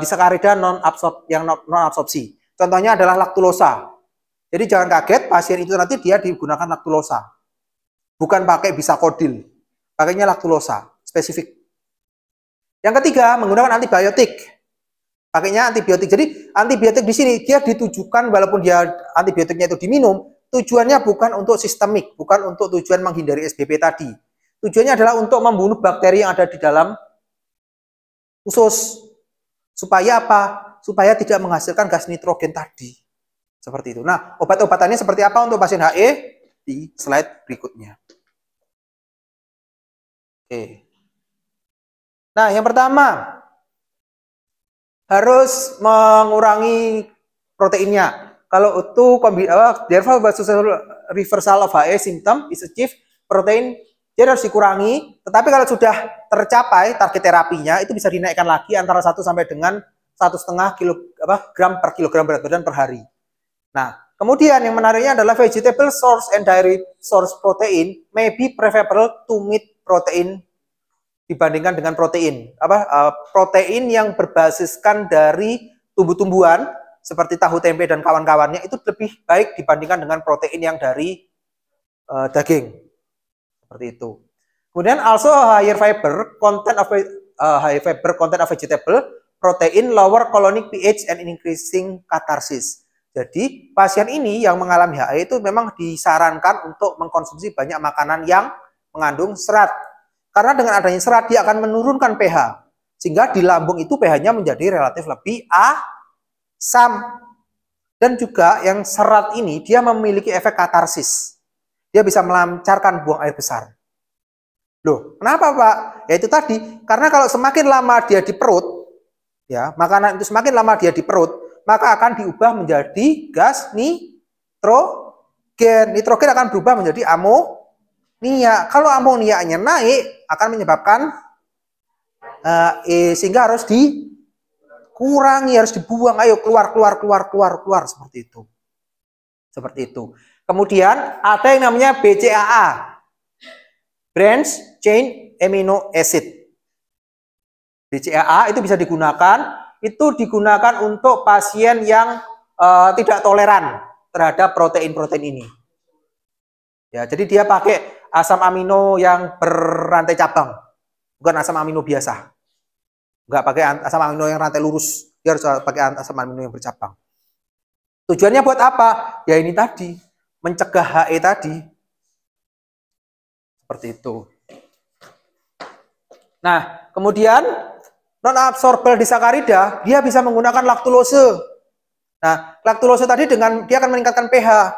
Disakarida non absorpsi. Contohnya adalah laktulosa. Jadi jangan kaget pasien itu nanti dia digunakan laktulosa. Bukan pakai bisakodil. Pakainya laktulosa, spesifik. Yang ketiga, menggunakan antibiotik. Pakainya antibiotik. Jadi antibiotik di sini dia ditujukan walaupun dia antibiotiknya itu diminum, tujuannya bukan untuk sistemik, bukan untuk tujuan menghindari SBP tadi. Tujuannya adalah untuk membunuh bakteri yang ada di dalam usus. Supaya apa? Supaya tidak menghasilkan gas nitrogen tadi. Seperti itu. Nah, obat-obatannya seperti apa untuk pasien HE? Di slide berikutnya. Oke. Nah, yang pertama harus mengurangi proteinnya. Kalau itu reversal of HE symptom is achieved, protein dia harus dikurangi, tetapi kalau sudah tercapai target terapinya itu bisa dinaikkan lagi antara 1 sampai dengan 1,5 gram per kilogram berat badan per hari. Nah, kemudian yang menariknya adalah vegetable source and dairy source protein may be preferable to meat protein dibandingkan dengan protein. Protein yang berbasiskan dari tumbuh-tumbuhan seperti tahu tempe dan kawan-kawannya itu lebih baik dibandingkan dengan protein yang dari daging. Seperti itu. Kemudian also higher fiber content of vegetable protein, lower colonic pH and increasing catharsis. Jadi pasien ini yang mengalami HE itu memang disarankan untuk mengkonsumsi banyak makanan yang mengandung serat. Karena dengan adanya serat dia akan menurunkan pH. Sehingga di lambung itu pH-nya menjadi relatif lebih asam. Dan juga yang serat ini dia memiliki efek katarsis. Dia bisa melancarkan buang air besar. Loh, kenapa Pak? Ya itu tadi, karena kalau semakin lama dia di perut, ya makanan itu semakin lama dia di perut, maka akan diubah menjadi gas nitrogen. Nitrogen akan berubah menjadi amonia. Kalau amonianya naik, akan menyebabkan sehingga harus dikurangi, harus dibuang. Ayo keluar seperti itu. Seperti itu. Kemudian ada yang namanya BCAA, branch chain amino acid. BCAA itu bisa digunakan, itu digunakan untuk pasien yang tidak toleran terhadap protein-protein ini. Ya, jadi dia pakai asam amino yang berantai cabang, bukan asam amino biasa. Nggak pakai asam amino yang rantai lurus, dia harus pakai asam amino yang bercabang. Tujuannya buat apa? Ya ini tadi, mencegah HE tadi. Seperti itu. Nah, kemudian non-absorbable disakarida, dia bisa menggunakan laktulose. Nah, laktulose tadi dengan dia akan meningkatkan pH.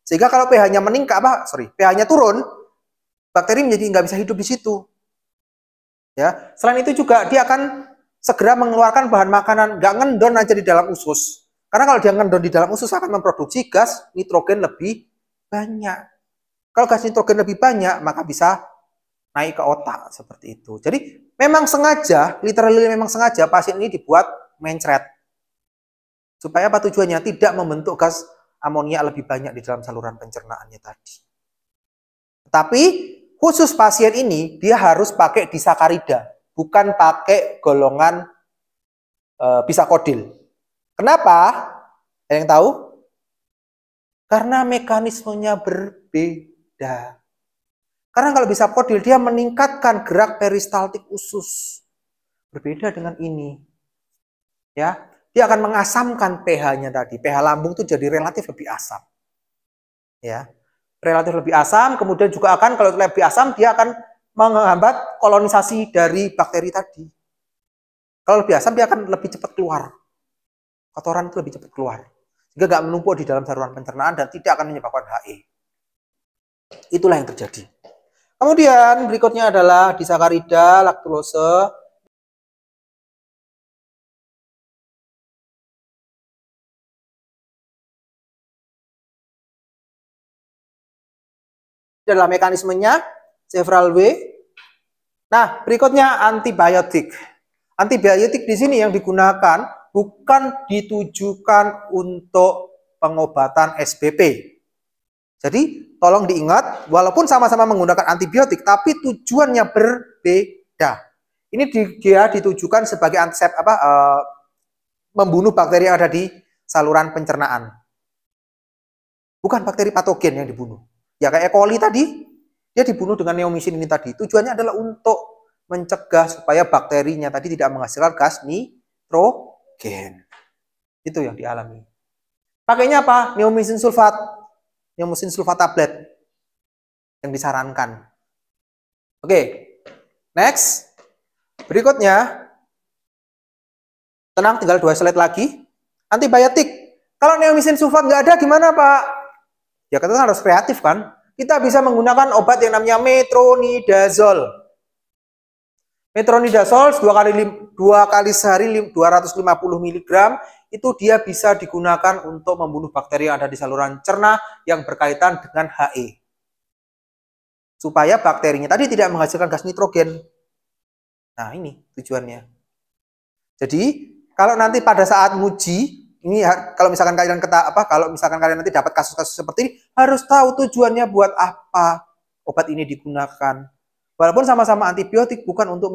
Sehingga kalau pH-nya meningkat, pH-nya turun, bakteri menjadi nggak bisa hidup di situ. Ya, selain itu juga dia akan segera mengeluarkan bahan makanan, nggak ngendon aja di dalam usus. Karena kalau dia ngendon di dalam usus akan memproduksi gas nitrogen lebih banyak. Kalau gas nitrogen lebih banyak, maka bisa naik ke otak seperti itu. Jadi memang sengaja, literally memang sengaja pasien ini dibuat mencret. Supaya apa tujuannya? Tidak membentuk gas amonia lebih banyak di dalam saluran pencernaannya tadi. Tapi khusus pasien ini dia harus pakai disakarida, bukan pakai golongan bisakodil. Kenapa? Ada yang tahu? Karena mekanismenya berbeda. Karena kalau bisakodil dia meningkatkan gerak peristaltik usus. Berbeda dengan ini. Ya, dia akan mengasamkan pH-nya tadi. pH lambung itu jadi relatif lebih asam. Ya. Relatif lebih asam, kemudian juga akan kalau lebih asam dia akan menghambat kolonisasi dari bakteri tadi. Kalau lebih asam dia akan lebih cepat keluar. Kotoran itu lebih cepat keluar. Sehingga nggak menumpuk di dalam saluran pencernaan dan tidak akan menyebabkan HE. Itulah yang terjadi. Kemudian berikutnya adalah disakarida, laktulose. Adalah mekanismenya several way. Nah, berikutnya antibiotik. Antibiotik di sini yang digunakan bukan ditujukan untuk pengobatan SBP. Jadi, tolong diingat, walaupun sama-sama menggunakan antibiotik, tapi tujuannya berbeda. Ini dia ditujukan sebagai membunuh bakteri yang ada di saluran pencernaan. Bukan bakteri patogen yang dibunuh. Ya kayak E. coli tadi, dia dibunuh dengan neomycin ini tadi. Tujuannya adalah untuk mencegah supaya bakterinya tadi tidak menghasilkan gas nitrogen. Itu yang dialami. Pakainya apa? Neomycin sulfat. Neomycin sulfat tablet yang disarankan. Oke, next. Berikutnya, tenang, tinggal 2 slide lagi. Antibiotik. Kalau neomycin sulfat nggak ada, gimana Pak? Ya kita harus kreatif kan. Kita bisa menggunakan obat yang namanya metronidazol. Metronidazol 2 kali sehari 250 mg itu dia bisa digunakan untuk membunuh bakteri yang ada di saluran cerna yang berkaitan dengan HE. Supaya bakterinya tadi tidak menghasilkan gas nitrogen. Nah, ini tujuannya. Jadi, kalau nanti pada saat nguji ini kalau misalkan kalian nanti dapat kasus-kasus seperti ini, harus tahu tujuannya buat apa obat ini digunakan. Walaupun sama-sama antibiotik, bukan untuk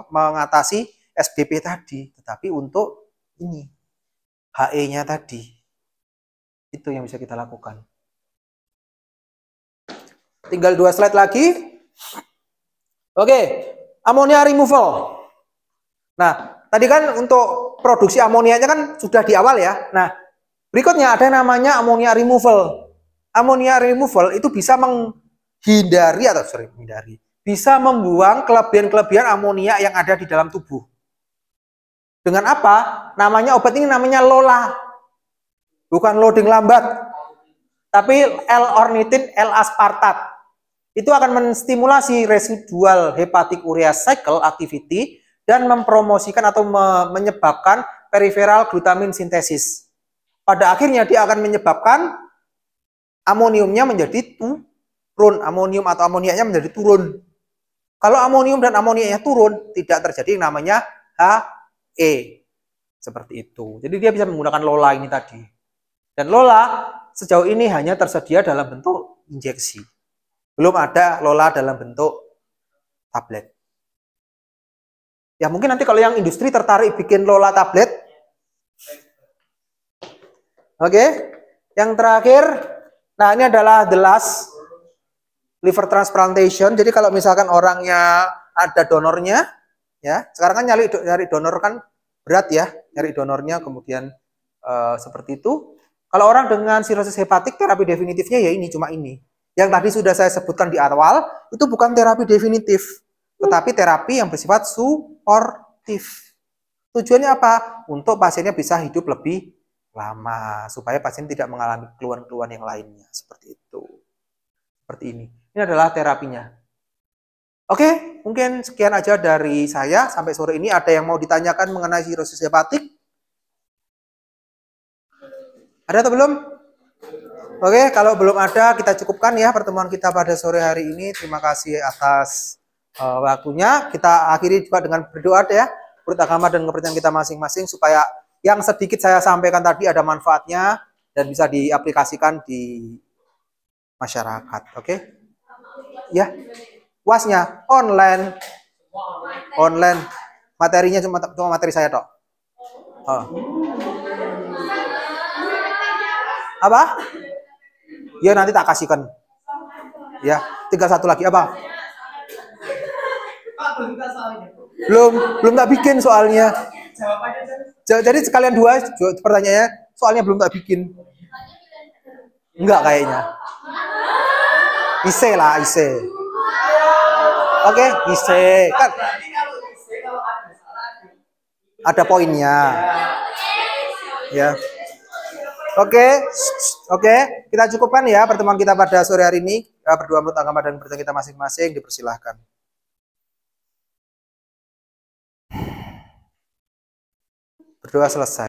mengatasi SBP tadi, tetapi untuk ini HE-nya tadi. Itu yang bisa kita lakukan. Tinggal 2 slide lagi. Oke, ammonia removal. Nah, tadi kan untuk produksi amonianya kan sudah di awal ya. Nah, berikutnya ada namanya ammonia removal. Ammonia removal itu bisa bisa membuang kelebihan-kelebihan amonia yang ada di dalam tubuh. Dengan apa? Namanya obat ini namanya LOLA. Bukan loading lambat. Tapi L-ornithin L-aspartat. Itu akan menstimulasi residual hepatic urea cycle activity dan mempromosikan atau menyebabkan peripheral glutamin sintesis. Pada akhirnya dia akan menyebabkan amoniumnya menjadi turun, amonium atau amoniaknya menjadi turun. Kalau amonium dan amoniaknya turun, tidak terjadi yang namanya HE. Seperti itu. Jadi dia bisa menggunakan LOLA ini tadi. Dan LOLA sejauh ini hanya tersedia dalam bentuk injeksi. Belum ada LOLA dalam bentuk tablet. Ya mungkin nanti kalau yang industri tertarik bikin Lola tablet. Oke. Yang terakhir, nah ini adalah the last liver transplantation. Jadi kalau misalkan orangnya ada donornya, ya sekarang kan nyari donor kan berat ya, nyari donornya kemudian seperti itu. Kalau orang dengan sirosis hepatik, terapi definitifnya ya ini, cuma ini. Yang tadi sudah saya sebutkan di awal, itu bukan terapi definitif, tetapi terapi yang bersifat suportif. Tujuannya apa? Untuk pasiennya bisa hidup lebih lama, supaya pasien tidak mengalami keluhan-keluhan yang lainnya. Seperti itu. Seperti ini. Ini adalah terapinya. Oke, mungkin sekian aja dari saya. Sampai sore ini ada yang mau ditanyakan mengenai sirosis hepatik? Ada atau belum? Oke, kalau belum ada, kita cukupkan ya pertemuan kita pada sore hari ini. Terima kasih atas waktunya. Kita akhiri juga dengan berdoa ya, menurut agama dan kepercayaan kita masing-masing, supaya yang sedikit saya sampaikan tadi ada manfaatnya dan bisa diaplikasikan di masyarakat. Oke? Ya, UASnya online. Materinya cuma materi saya tok. Apa? Ya nanti tak kasihkan. Ya, tinggal satu lagi apa? Belum tak bikin soalnya. Jadi sekalian dua pertanyaannya, soalnya belum tak bikin. Enggak kayaknya. Ise lah, ise. Oke, ise. Kan ada poinnya. Ya. Oke, kita cukupkan ya pertemuan kita pada sore hari ini. Berdoa menurut agama dan kepercayaan kita masing-masing, dipersilahkan. Berdoa selesai.